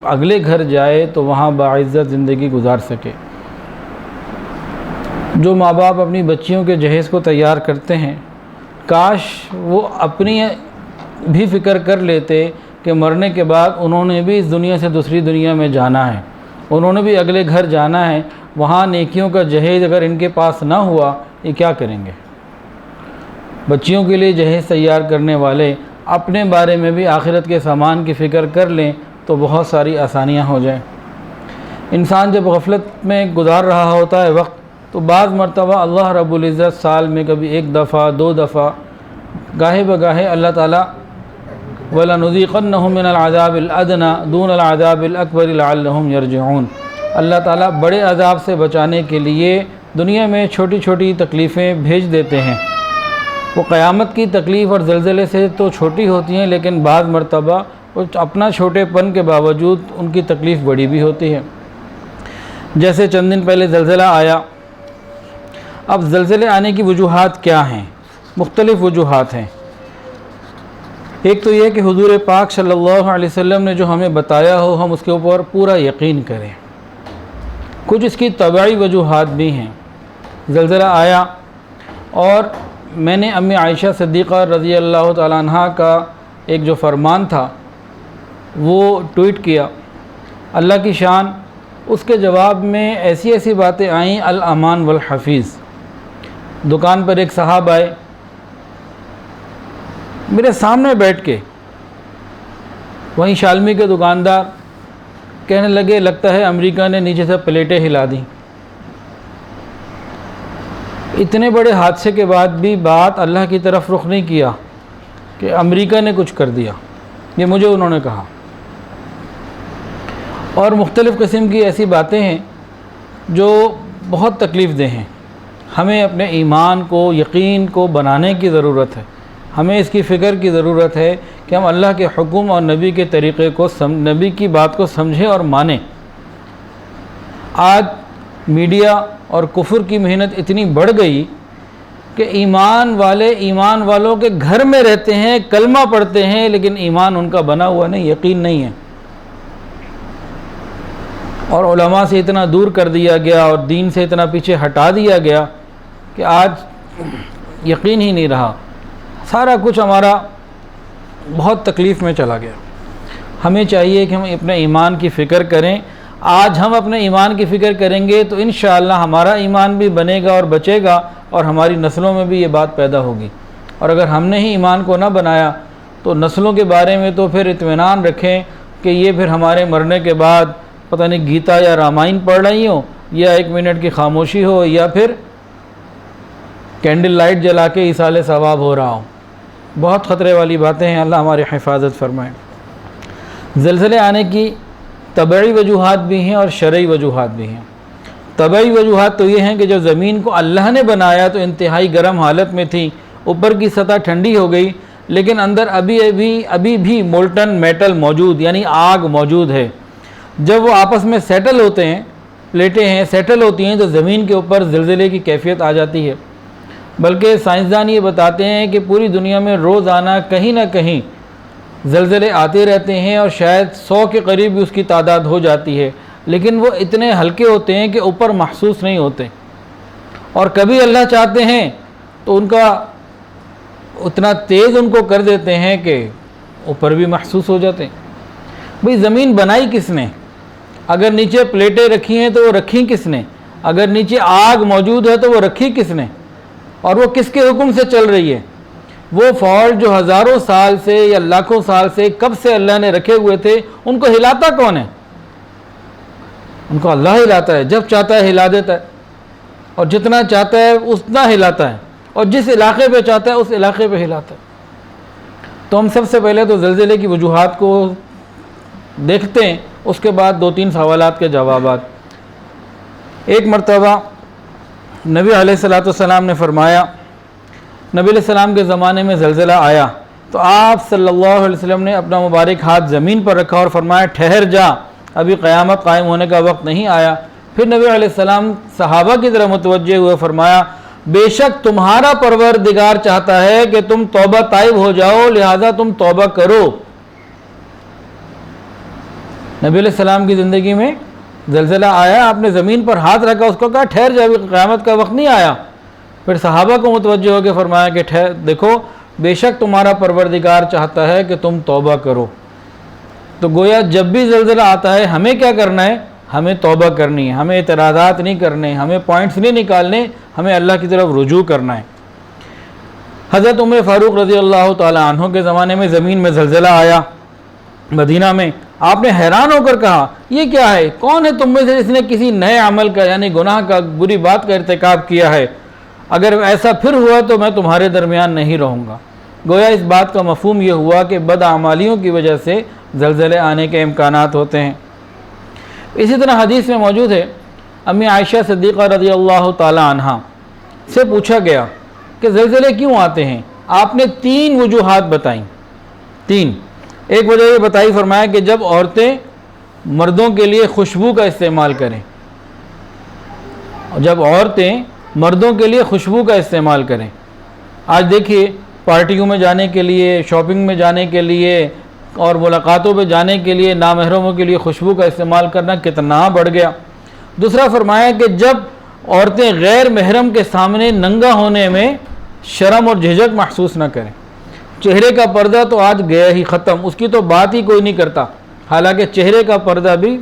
اگلے گھر جائے تو وہاں باعزت زندگی گزار سکے۔ جو ماں باپ اپنی بچیوں کے جہیز کو تیار کرتے ہیں، کاش وہ اپنی بھی فکر کر لیتے کہ مرنے کے بعد انہوں نے بھی اس دنیا سے دوسری دنیا میں جانا ہے، انہوں نے بھی اگلے گھر جانا ہے، وہاں نیکیوں کا جہیز اگر ان کے پاس نہ ہوا یہ کیا کریں گے؟ بچیوں کے لیے جہیز تیار کرنے والے اپنے بارے میں بھی آخرت کے سامان کی فکر کر لیں تو بہت ساری آسانیاں ہو جائیں۔ انسان جب غفلت میں گزار رہا ہوتا ہے وقت، تو بعض مرتبہ اللہ رب العزت سال میں کبھی 1 دفعہ 2 دفعہ گاہے بگاہے اللہ تعالیٰ وَلَنُذِيقَنَّهُم مِّنَ الْعَذَابِ الْأَدْنَىٰ دُونَ الْعَذَابِ الْأَكْبَرِ لَعَلَّهُمْ يَرْجِعُونَ، اللہ تعالیٰ بڑے عذاب سے بچانے کے لیے دنیا میں چھوٹی چھوٹی تکلیفیں بھیج دیتے ہیں۔ وہ قیامت کی تکلیف اور زلزلے سے تو چھوٹی ہوتی ہیں، لیکن بعض مرتبہ وہ اپنا چھوٹے پن کے باوجود ان کی تکلیف بڑی بھی ہوتی ہے۔ جیسے چند دن پہلے زلزلہ آیا۔ اب زلزلے آنے کی وجوہات کیا ہیں؟ مختلف وجوہات ہیں۔ ایک تو یہ کہ حضور پاک صلی اللہ علیہ وسلم نے جو ہمیں بتایا ہو ہم اس کے اوپر پورا یقین کریں۔ کچھ اس کی طبعی وجوہات بھی ہیں۔ زلزلہ آیا اور میں نے امی عائشہ صدیقہ رضی اللہ تعالیٰ عنہ کا ایک جو فرمان تھا وہ ٹویٹ کیا، اللہ کی شان، اس کے جواب میں ایسی ایسی باتیں آئیں، الامان والحفیظ۔ دکان پر ایک صاحب آئے، میرے سامنے بیٹھ کے، وہیں شالمی کے دکاندار کہنے لگے لگتا ہے امریکہ نے نیچے سے پلیٹیں ہلا دیں۔ اتنے بڑے حادثے کے بعد بھی بات اللہ کی طرف رخ نہیں کیا کہ امریکہ نے کچھ کر دیا، یہ مجھے انہوں نے کہا۔ اور مختلف قسم کی ایسی باتیں ہیں جو بہت تکلیف دہ ہیں۔ ہمیں اپنے ایمان کو، یقین کو بنانے کی ضرورت ہے، ہمیں اس کی فکر کی ضرورت ہے کہ ہم اللہ کے حکم اور نبی کے طریقے کو نبی کی بات کو سمجھیں اور مانیں۔ آج میڈیا اور کفر کی محنت اتنی بڑھ گئی کہ ایمان والوں کے گھر میں رہتے ہیں، کلمہ پڑھتے ہیں، لیکن ایمان ان کا بنا ہوا نہیں، یقین نہیں ہے، اور علماء سے اتنا دور کر دیا گیا اور دین سے اتنا پیچھے ہٹا دیا گیا کہ آج یقین ہی نہیں رہا، سارا کچھ ہمارا بہت تکلیف میں چلا گیا۔ ہمیں چاہیے کہ ہم اپنے ایمان کی فکر کریں۔ آج ہم اپنے ایمان کی فکر کریں گے تو انشاءاللہ ہمارا ایمان بھی بنے گا اور بچے گا، اور ہماری نسلوں میں بھی یہ بات پیدا ہوگی۔ اور اگر ہم نے ہی ایمان کو نہ بنایا تو نسلوں کے بارے میں تو پھر اطمینان رکھیں کہ یہ پھر ہمارے مرنے کے بعد پتہ نہیں گیتا یا رامائن پڑھ رہی ہوں، یا 1 منٹ کی خاموشی ہو، یا پھر کینڈل لائٹ جلا کے ایصال ثواب ہو رہا ہو۔ بہت خطرے والی باتیں ہیں، اللہ ہماری حفاظت فرمائے۔ زلزلے آنے کی طبعی وجوہات بھی ہیں اور شرعی وجوہات بھی ہیں۔ طبعی وجوہات تو یہ ہیں کہ جب زمین کو اللہ نے بنایا تو انتہائی گرم حالت میں تھی، اوپر کی سطح ٹھنڈی ہو گئی، لیکن اندر ابھی بھی مولٹن میٹل موجود، یعنی آگ موجود ہے۔ جب وہ آپس میں سیٹل ہوتے ہیں، پلیٹیں ہیں سیٹل ہوتی ہیں، تو زمین کے اوپر زلزلے کی کیفیت آ جاتی ہے۔ بلکہ سائنسدان یہ بتاتے ہیں کہ پوری دنیا میں روزانہ کہیں نہ کہیں زلزلے آتے رہتے ہیں، اور شاید 100 کے قریب بھی اس کی تعداد ہو جاتی ہے، لیکن وہ اتنے ہلکے ہوتے ہیں کہ اوپر محسوس نہیں ہوتے، اور کبھی اللہ چاہتے ہیں تو ان کا اتنا تیز ان کو کر دیتے ہیں کہ اوپر بھی محسوس ہو جاتے ہیں۔ بھئی زمین بنائی کس نے؟ اگر نیچے پلیٹیں رکھی ہیں تو وہ رکھی کس نے؟ اگر نیچے آگ موجود ہے تو وہ رکھی کس نے؟ اور وہ کس کے حکم سے چل رہی ہے؟ وہ فالٹ جو ہزاروں سال سے یا لاکھوں سال سے کب سے اللہ نے رکھے ہوئے تھے، ان کو ہلاتا کون ہے؟ ان کو اللہ ہلاتا ہے، جب چاہتا ہے ہلا دیتا ہے، اور جتنا چاہتا ہے اتنا ہلاتا ہے، اور جس علاقے پہ چاہتا ہے اس علاقے پہ ہلاتا ہے۔ تو ہم سب سے پہلے تو زلزلے کی وجوہات کو دیکھتے ہیں، اس کے بعد 2-3 سوالات کے جوابات۔ ایک مرتبہ نبی علیہ السلام نے فرمایا، نبی علیہ السلام کے زمانے میں زلزلہ آیا تو آپ صلی اللہ علیہ وسلم نے اپنا مبارک ہاتھ زمین پر رکھا اور فرمایا ٹھہر جا، ابھی قیامت قائم ہونے کا وقت نہیں آیا۔ پھر نبی علیہ السلام صحابہ کی طرف متوجہ ہوئے، فرمایا بے شک تمہارا پروردگار چاہتا ہے کہ تم توبہ طائب ہو جاؤ، لہذا تم توبہ کرو۔ نبی علیہ السلام کی زندگی میں زلزلہ آیا، آپ نے زمین پر ہاتھ رکھا، اس کو کہا ٹھہر جا، ابھی قیامت کا وقت نہیں آیا۔ پھر صحابہ کو متوجہ ہو کے فرمایا کہ دیکھو بے شک تمہارا پروردگار چاہتا ہے کہ تم توبہ کرو۔ تو گویا جب بھی زلزلہ آتا ہے ہمیں کیا کرنا ہے؟ ہمیں توبہ کرنی ہے، ہمیں اعتراضات نہیں کرنے، ہمیں پوائنٹس نہیں نکالنے، ہمیں اللہ کی طرف رجوع کرنا ہے۔ حضرت عمر فاروق رضی اللہ تعالی عنہ کے زمانے میں زمین میں زلزلہ آیا مدینہ میں، آپ نے حیران ہو کر کہا یہ کیا ہے؟ کون ہے تم میں سے جس نے کسی نئے عمل کا یعنی گناہ کا، بری بات کا ارتکاب کیا ہے؟ اگر ایسا پھر ہوا تو میں تمہارے درمیان نہیں رہوں گا۔ گویا اس بات کا مفہوم یہ ہوا کہ بدعمالیوں کی وجہ سے زلزلے آنے کے امکانات ہوتے ہیں۔ اسی طرح حدیث میں موجود ہے، امی عائشہ صدیقہ رضی اللہ تعالی عنہ سے پوچھا گیا کہ زلزلے کیوں آتے ہیں؟ آپ نے 3 وجوہات بتائیں، 3۔ ایک وجہ یہ بتائی، فرمایا کہ جب عورتیں مردوں کے لیے خوشبو کا استعمال کریں، جب عورتیں مردوں کے لیے خوشبو کا استعمال کریں۔ آج دیکھیے پارٹیوں میں جانے کے لیے، شاپنگ میں جانے کے لیے اور ملاقاتوں پہ جانے کے لیے نامحرموں کے لیے خوشبو کا استعمال کرنا کتنا بڑھ گیا۔ دوسرا فرمایا کہ جب عورتیں غیر محرم کے سامنے ننگا ہونے میں شرم اور جھجک محسوس نہ کریں۔ چہرے کا پردہ تو آج گیا ہی ختم، اس کی تو بات ہی کوئی نہیں کرتا، حالانکہ چہرے کا پردہ بھی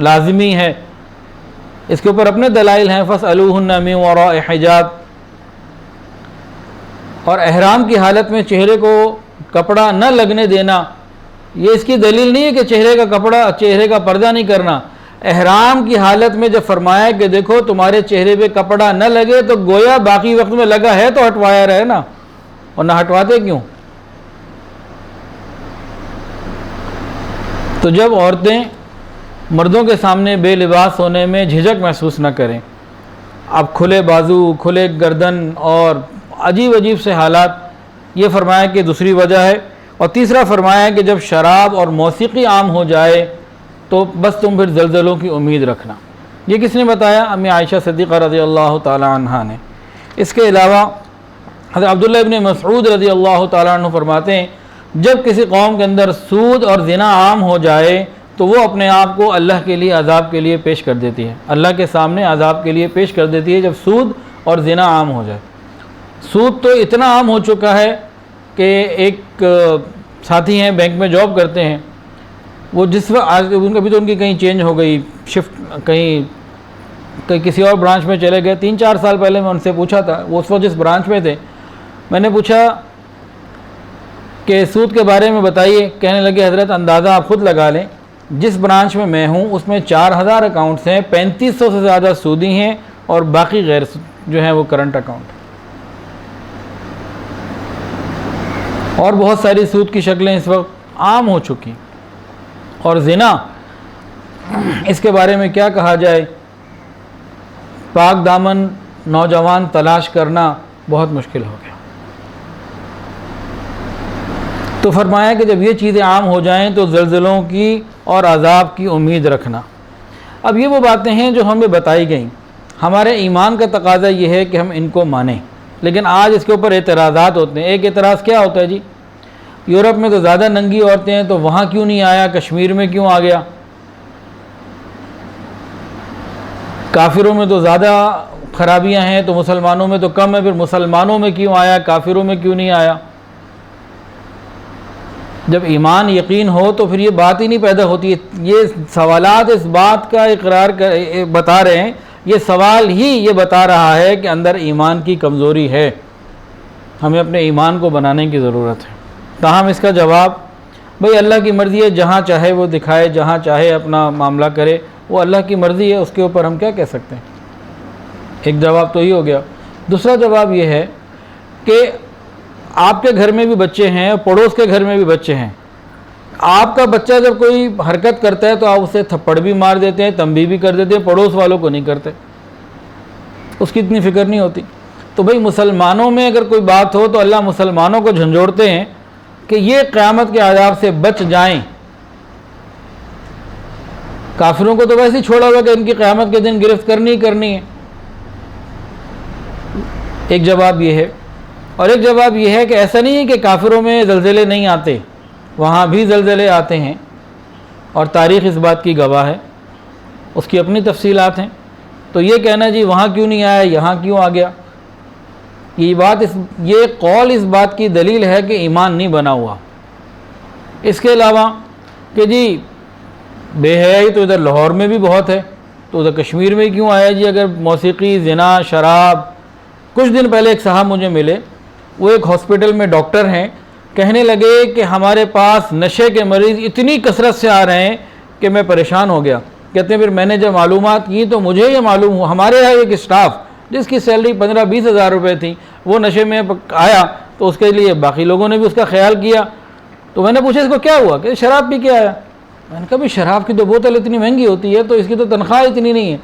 لازمی ہے۔ اس کے اوپر اپنے دلائل ہیں، فَاسْأَلُوهُنَّ مِنْ وَرَاءِ حِجَابٍ۔ اور احرام کی حالت میں چہرے کو کپڑا نہ لگنے دینا، یہ اس کی دلیل نہیں ہے کہ چہرے کا پردہ نہیں کرنا۔ احرام کی حالت میں جب فرمایا کہ دیکھو تمہارے چہرے پہ کپڑا نہ لگے، تو گویا باقی وقت میں لگا ہے تو ہٹوایا رہے نا، اور نہ ہٹواتے کیوں؟ تو جب عورتیں مردوں کے سامنے بے لباس ہونے میں جھجک محسوس نہ کریں، اب کھلے بازو، کھلے گردن اور عجیب عجیب سے حالات، یہ فرمایا کہ دوسری وجہ ہے۔ اور تیسرا فرمایا کہ جب شراب اور موسیقی عام ہو جائے تو بس تم پھر زلزلوں کی امید رکھنا۔ یہ کس نے بتایا؟ امی عائشہ صدیقہ رضی اللہ تعالی عنہا نے۔ اس کے علاوہ حضرت عبداللہ ابن مسعود رضی اللہ تعالیٰ عنہ فرماتے ہیں جب کسی قوم کے اندر سود اور زنا عام ہو جائے تو وہ اپنے آپ کو اللہ کے لیے عذاب کے لیے پیش کر دیتی ہے، اللہ کے سامنے عذاب کے لیے پیش کر دیتی ہے جب سود اور زنا عام ہو جائے۔ سود تو اتنا عام ہو چکا ہے کہ ایک ساتھی ہیں بینک میں جاب کرتے ہیں، وہ جس وقت ابھی تو ان کی کہیں چینج ہو گئی، شفٹ کہیں کسی اور برانچ میں چلے گئے۔ 3-4 سال پہلے میں ان سے پوچھا تھا، وہ اس وقت جس برانچ میں تھے، میں نے پوچھا کہ سود کے بارے میں بتائیے۔ کہنے لگے حضرت اندازہ آپ خود لگا لیں، جس برانچ میں میں ہوں اس میں 4000 اکاؤنٹس ہیں، 3500 سے زیادہ سودی ہیں اور باقی غیر جو ہیں وہ کرنٹ اکاؤنٹ، اور بہت ساری سود کی شکلیں اس وقت عام ہو چکی۔ اور زنا، اس کے بارے میں کیا کہا جائے، پاک دامن نوجوان تلاش کرنا بہت مشکل ہو گیا۔ تو فرمایا کہ جب یہ چیزیں عام ہو جائیں تو زلزلوں کی اور عذاب کی امید رکھنا۔ اب یہ وہ باتیں ہیں جو ہمیں بتائی گئیں، ہمارے ایمان کا تقاضا یہ ہے کہ ہم ان کو مانیں، لیکن آج اس کے اوپر اعتراضات ہوتے ہیں۔ ایک اعتراض کیا ہوتا ہے جی، یورپ میں تو زیادہ ننگی عورتیں ہیں تو وہاں کیوں نہیں آیا، کشمیر میں کیوں آ گیا؟ کافروں میں تو زیادہ خرابیاں ہیں تو مسلمانوں میں تو کم ہے، پھر مسلمانوں میں کیوں آیا، کافروں میں کیوں نہیں آیا؟ جب ایمان یقین ہو تو پھر یہ بات ہی نہیں پیدا ہوتی ہے۔ یہ سوالات اس بات کا اقرار بتا رہے ہیں، یہ سوال ہی یہ بتا رہا ہے کہ اندر ایمان کی کمزوری ہے، ہمیں اپنے ایمان کو بنانے کی ضرورت ہے۔ تاہم اس کا جواب بھئی اللہ کی مرضی ہے، جہاں چاہے وہ دکھائے، جہاں چاہے اپنا معاملہ کرے، وہ اللہ کی مرضی ہے، اس کے اوپر ہم کیا کہہ سکتے ہیں؟ ایک جواب تو ہی ہو گیا۔ دوسرا جواب یہ ہے کہ آپ کے گھر میں بھی بچے ہیں، پڑوس کے گھر میں بھی بچے ہیں۔ آپ کا بچہ جب کوئی حرکت کرتا ہے تو آپ اسے تھپڑ بھی مار دیتے ہیں، تنبیہ بھی کر دیتے ہیں، پڑوس والوں کو نہیں کرتے، اس کی اتنی فکر نہیں ہوتی۔ تو بھئی مسلمانوں میں اگر کوئی بات ہو تو اللہ مسلمانوں کو جھنجھوڑتے ہیں کہ یہ قیامت کے عذاب سے بچ جائیں۔ کافروں کو تو ویسے ہی چھوڑا ہوا کہ ان کی قیامت کے دن گرفت کرنی ہی کرنی ہے۔ ایک جواب یہ ہے، اور ایک جواب یہ ہے کہ ایسا نہیں ہے کہ کافروں میں زلزلے نہیں آتے، وہاں بھی زلزلے آتے ہیں، اور تاریخ اس بات کی گواہ ہے، اس کی اپنی تفصیلات ہیں۔ تو یہ کہنا جی وہاں کیوں نہیں آیا، یہاں کیوں آ گیا، یہ قول اس بات کی دلیل ہے کہ ایمان نہیں بنا ہوا۔ اس کے علاوہ کہ جی بے حیائی تو ادھر لاہور میں بھی بہت ہے، تو ادھر کشمیر میں کیوں آیا جی؟ اگر موسیقی، زنا، شراب۔ کچھ دن پہلے ایک صاحب مجھے ملے، وہ ایک ہاسپٹل میں ڈاکٹر ہیں، کہنے لگے کہ ہمارے پاس نشے کے مریض اتنی کثرت سے آ رہے ہیں کہ میں پریشان ہو گیا۔ کہتے ہیں پھر میں نے جب معلومات کی تو مجھے یہ معلوم ہوا ہمارے یہاں ایک اسٹاف جس کی سیلری 15-20 ہزار روپے تھی، وہ نشے میں آیا، تو اس کے لیے باقی لوگوں نے بھی اس کا خیال کیا۔ تو میں نے پوچھا اس کو کیا ہوا، کہ شراب پی کے آیا۔ میں نے کہا بھی شراب کی تو بوتل اتنی مہنگی ہوتی ہے، تو اس کی تو تنخواہ اتنی نہیں ہے۔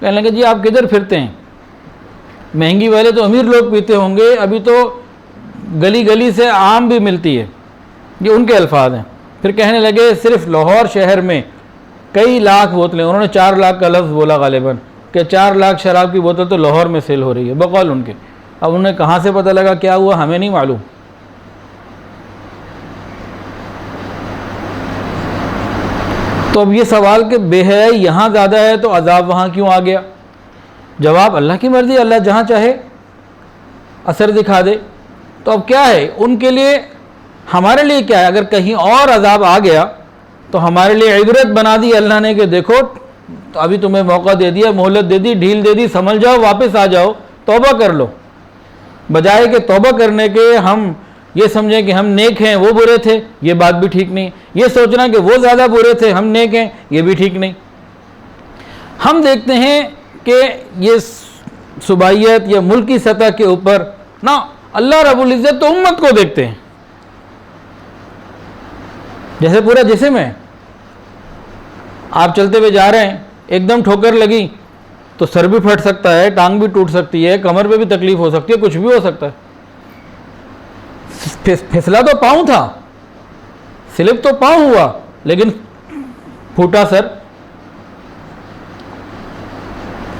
کہنے لگے جی آپ کدھر پھرتے ہیں، مہنگی والے تو امیر لوگ پیتے ہوں گے، ابھی تو گلی گلی سے عام بھی ملتی ہے۔ یہ ان کے الفاظ ہیں۔ پھر کہنے لگے صرف لاہور شہر میں کئی لاکھ بوتلیں، انہوں نے 4 لاکھ کا لفظ بولا غالباً، کہ 4 لاکھ شراب کی بوتل تو لاہور میں سیل ہو رہی ہے بقول ان کے۔ اب انہیں کہاں سے پتہ لگا کیا ہوا ہمیں نہیں معلوم۔ تو اب یہ سوال کہ بے حیائی یہاں زیادہ ہے تو عذاب وہاں کیوں آ گیا؟ جواب اللہ کی مرضی، اللہ جہاں چاہے اثر دکھا دے۔ تو اب کیا ہے ان کے لیے، ہمارے لیے کیا ہے؟ اگر کہیں اور عذاب آ گیا تو ہمارے لیے عبرت بنا دی اللہ نے کہ دیکھو تو ابھی تمہیں موقع دے دیا، مہلت دے دی، ڈھیل دے دی، سنبھل جاؤ، واپس آ جاؤ، توبہ کر لو۔ بجائے کہ توبہ کرنے کے ہم یہ سمجھیں کہ ہم نیک ہیں وہ برے تھے، یہ بات بھی ٹھیک نہیں۔ یہ سوچنا کہ وہ زیادہ برے تھے ہم نیک ہیں، یہ بھی ٹھیک نہیں۔ ہم دیکھتے ہیں کہ یہ صوبائیت یا ملکی سطح کے اوپر نا اللہ رب العزت تو امت کو دیکھتے ہیں، جیسے پورا جسم ہے۔ آپ چلتے ہوئے جا رہے ہیں، ایک دم ٹھوکر لگی تو سر بھی پھٹ سکتا ہے، ٹانگ بھی ٹوٹ سکتی ہے، کمر پہ بھی تکلیف ہو سکتی ہے، کچھ بھی ہو سکتا ہے۔ پھسلا تو پاؤں تھا، سلپ تو پاؤں ہوا، لیکن پھوٹا سر۔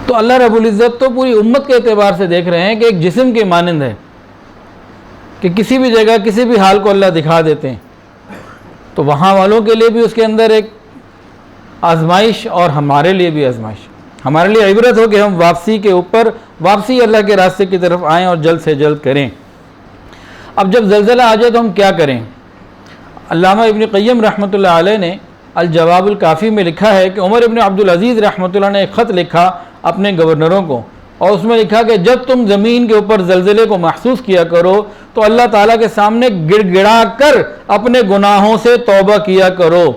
تو اللہ رب العزت تو پوری امت کے اعتبار سے دیکھ رہے ہیں کہ ایک جسم کے مانند ہے، کہ کسی بھی جگہ کسی بھی حال کو اللہ دکھا دیتے ہیں۔ تو وہاں والوں کے لیے بھی اس کے اندر ایک آزمائش، اور ہمارے لیے بھی آزمائش، ہمارے لیے عبرت ہو کہ ہم واپسی اللہ کے راستے کی طرف آئیں اور جلد سے جلد کریں۔ اب جب زلزلہ آ جائے تو ہم کیا کریں؟ علامہ ابن قیم رحمۃ اللہ علیہ نے الجواب الکافی میں لکھا ہے کہ عمر ابن عبدالعزیز رحمۃ اللہ نے ایک خط لکھا اپنے گورنروں کو، اور اس میں لکھا کہ جب تم زمین کے اوپر زلزلے کو محسوس کیا کرو تو اللہ تعالیٰ کے سامنے گڑ گڑا کر اپنے گناہوں سے توبہ کیا کرو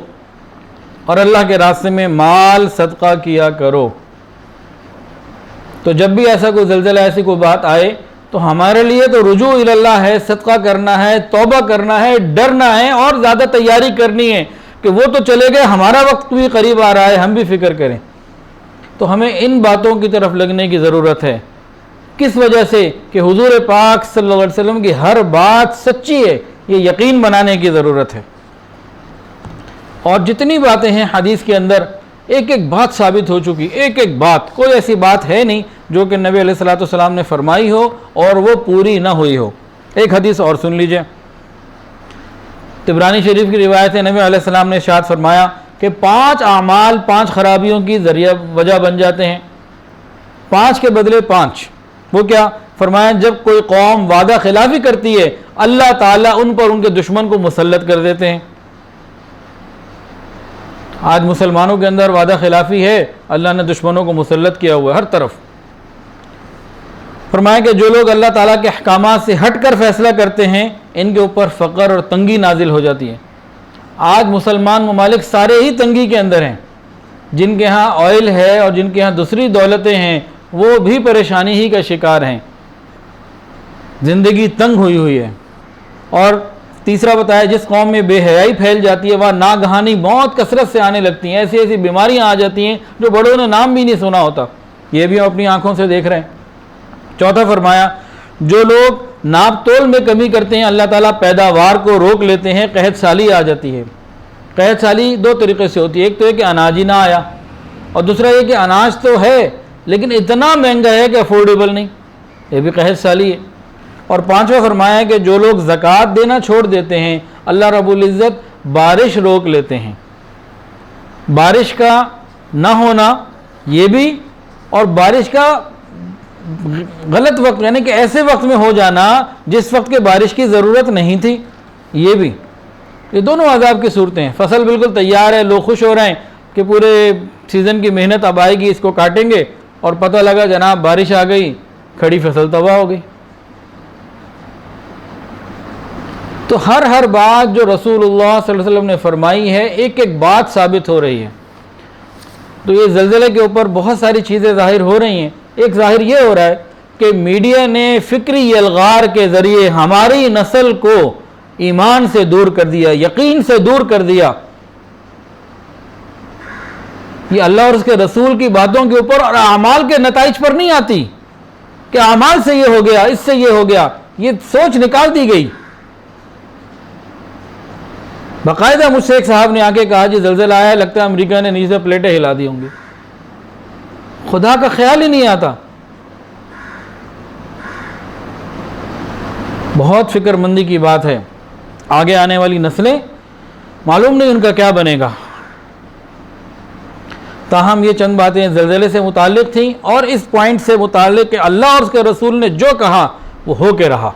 اور اللہ کے راستے میں مال صدقہ کیا کرو۔ تو جب بھی ایسا کوئی زلزلہ، ایسی کوئی بات آئے تو ہمارے لیے تو رجوع اللہ ہے، صدقہ کرنا ہے، توبہ کرنا ہے، ڈرنا ہے، اور زیادہ تیاری کرنی ہے کہ وہ تو چلے گئے، ہمارا وقت بھی قریب آ رہا ہے، ہم بھی فکر کریں۔ تو ہمیں ان باتوں کی طرف لگنے کی ضرورت ہے۔ کس وجہ سے؟ کہ حضور پاک صلی اللہ علیہ وسلم کی ہر بات سچی ہے، یہ یقین بنانے کی ضرورت ہے۔ اور جتنی باتیں ہیں حدیث کے اندر، ایک ایک بات ثابت ہو چکی، ایک ایک بات، کوئی ایسی بات ہے نہیں جو کہ نبی علیہ الصلوۃ والسلام نے فرمائی ہو اور وہ پوری نہ ہوئی ہو۔ ایک حدیث اور سن لیجئے، طبرانی شریف کی روایت ہے، نبی علیہ السلام نے ارشاد فرمایا کہ 5 اعمال 5 خرابیوں کی وجہ بن جاتے ہیں، 5 کے بدلے 5۔ وہ کیا؟ فرمایا جب کوئی قوم وعدہ خلافی کرتی ہے، اللہ تعالیٰ ان پر ان کے دشمن کو مسلط کر دیتے ہیں۔ آج مسلمانوں کے اندر وعدہ خلافی ہے، اللہ نے دشمنوں کو مسلط کیا ہوا ہے ہر طرف۔ فرمایا کہ جو لوگ اللہ تعالیٰ کے احکامات سے ہٹ کر فیصلہ کرتے ہیں، ان کے اوپر فقر اور تنگی نازل ہو جاتی ہے۔ آج مسلمان ممالک سارے ہی تنگی کے اندر ہیں، جن کے ہاں آئل ہے اور جن کے ہاں دوسری دولتیں ہیں وہ بھی پریشانی ہی کا شکار ہیں، زندگی تنگ ہوئی ہوئی ہے۔ اور تیسرا بتایا جس قوم میں بے حیائی پھیل جاتی ہے وہاں ناگہانی موت کثرت سے آنے لگتی ہیں، ایسی ایسی بیماریاں آ جاتی ہیں جو بڑوں نے نام بھی نہیں سنا ہوتا، یہ بھی ہم اپنی آنکھوں سے دیکھ رہے ہیں۔ چوتھا فرمایا جو لوگ ناپ تول میں کمی کرتے ہیں اللہ تعالیٰ پیداوار کو روک لیتے ہیں، قحط سالی آ جاتی ہے۔ قحط سالی 2 طریقے سے ہوتی ہے، ایک تو ہے کہ اناج ہی نہ آیا، اور دوسرا یہ کہ اناج تو ہے لیکن اتنا مہنگا ہے کہ افورڈیبل نہیں، یہ بھی قحط سالی ہے۔ اور 5واں فرمایا کہ جو لوگ زکوٰۃ دینا چھوڑ دیتے ہیں اللہ رب العزت بارش روک لیتے ہیں۔ بارش کا نہ ہونا یہ بھی، اور بارش کا غلط وقت یعنی کہ ایسے وقت میں ہو جانا جس وقت کے بارش کی ضرورت نہیں تھی یہ بھی، یہ دونوں عذاب کی صورتیں ہیں۔ فصل بالکل تیار ہے، لوگ خوش ہو رہے ہیں کہ پورے سیزن کی محنت اب آئے گی، اس کو کاٹیں گے، اور پتہ لگا جناب بارش آ گئی، کھڑی فصل تباہ ہو گئی۔ تو ہر بات جو رسول اللہ صلی اللہ علیہ وسلم نے فرمائی ہے ایک ایک بات ثابت ہو رہی ہے۔ تو یہ زلزلے کے اوپر بہت ساری چیزیں ظاہر ہو رہی ہیں۔ ایک ظاہر یہ ہو رہا ہے کہ میڈیا نے فکری الغار کے ذریعے ہماری نسل کو ایمان سے دور کر دیا، یقین سے دور کر دیا۔ یہ اللہ اور اس کے رسول کی باتوں کے اوپر اور اعمال کے نتائج پر نہیں آتی کہ اعمال سے یہ ہو گیا، اس سے یہ ہو گیا، یہ سوچ نکال دی گئی۔ باقاعدہ مجھ سے ایک صاحب نے آ کے کہا جی زلزلہ آیا ہے، لگتا ہے امریکہ نے نیچے سے پلیٹیں ہلا دی ہوں گی۔ خدا کا خیال ہی نہیں آتا۔ بہت فکر مندی کی بات ہے، آگے آنے والی نسلیں معلوم نہیں ان کا کیا بنے گا۔ تاہم یہ چند باتیں زلزلے سے متعلق تھیں اور اس پوائنٹ سے متعلق کہ اللہ اور اس کے رسول نے جو کہا وہ ہو کے رہا۔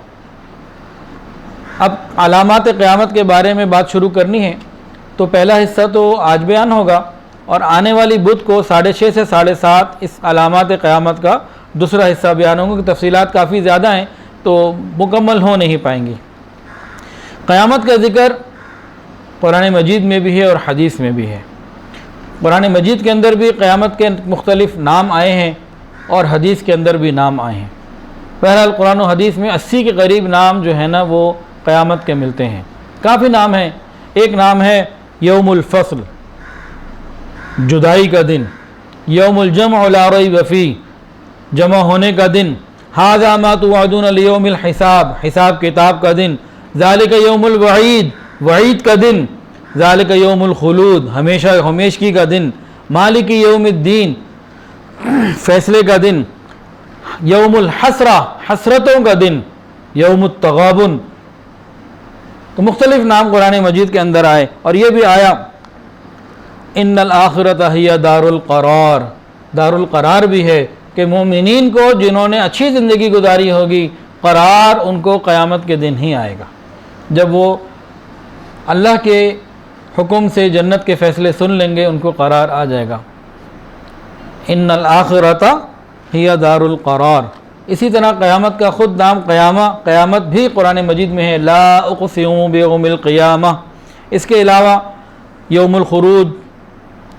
اب علامات قیامت کے بارے میں بات شروع کرنی ہے تو پہلا حصہ تو آج بیان ہوگا، اور آنے والی بدھ کو 6:30 سے 7:30 اس علامات قیامت کا دوسرا حصہ بیان ہوگا، کہ تفصیلات کافی زیادہ ہیں تو مکمل ہو نہیں پائیں گی۔ قیامت کا ذکر قرآن مجید میں بھی ہے اور حدیث میں بھی ہے۔ قرآن مجید کے اندر بھی قیامت کے مختلف نام آئے ہیں اور حدیث کے اندر بھی نام آئے ہیں۔ بہرحال قرآن و حدیث میں 80 کے قریب نام جو ہے نا وہ قیامت کے ملتے ہیں۔ کافی نام ہیں۔ ایک نام ہے یوم الفصل، جدائی کا دن، یوم الجمع لا ریب فیہ، جمع ہونے کا دن، ھذا ما توعدون لیوم الحساب، حساب کتاب کا دن، ذالک یوم الوعید، وعید کا دن، ذالک یوم الخلود، ہمیشہ ہمیشگی کا دن، مالک یوم الدین، فیصلے کا دن، یوم الحسرہ، حسرتوں کا دن، یوم التغابن۔ تو مختلف نام قرآن مجید کے اندر آئے، اور یہ بھی آیا ان الآخرۃ ہی دار القرار، دار القرار بھی ہے کہ مومنین کو جنہوں نے اچھی زندگی گزاری ہوگی، قرار ان کو قیامت کے دن ہی آئے گا، جب وہ اللہ کے حکم سے جنت کے فیصلے سن لیں گے، ان کو قرار آ جائے گا۔ ان الآخرۃ ہی دار القرار۔ اسی طرح قیامت کا خود نام قیامہ، قیامت بھی قرآن مجید میں ہے، لا اقسم بیوم القیامہ۔ اس کے علاوہ یوم الخروج،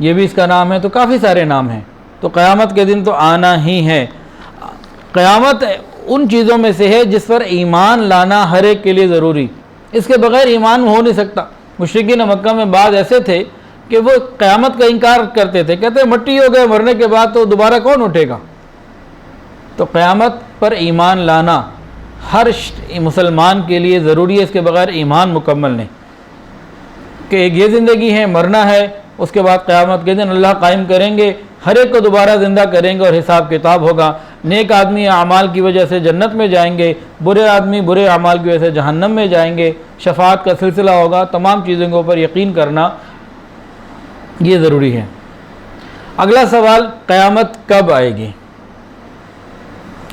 یہ بھی اس کا نام ہے۔ تو کافی سارے نام ہیں۔ تو قیامت کے دن تو آنا ہی ہے۔ قیامت ان چیزوں میں سے ہے جس پر ایمان لانا ہر ایک کے لیے ضروری، اس کے بغیر ایمان ہو نہیں سکتا۔ مشرکین مکہ میں بعض ایسے تھے کہ وہ قیامت کا انکار کرتے تھے، کہتے مٹی ہو گئے، مرنے کے بعد تو دوبارہ کون اٹھے گا؟ تو قیامت پر ایمان لانا ہر مسلمان کے لیے ضروری ہے، اس کے بغیر ایمان مکمل نہیں۔ کہ ایک یہ زندگی ہے، مرنا ہے، اس کے بعد قیامت کے دن اللہ قائم کریں گے، ہر ایک کو دوبارہ زندہ کریں گے اور حساب کتاب ہوگا۔ نیک آدمی اعمال کی وجہ سے جنت میں جائیں گے، برے آدمی برے اعمال کی وجہ سے جہنم میں جائیں گے، شفاعت کا سلسلہ ہوگا۔ تمام چیزوں کے اوپر یقین کرنا یہ ضروری ہے۔ اگلا سوال، قیامت کب آئے گی؟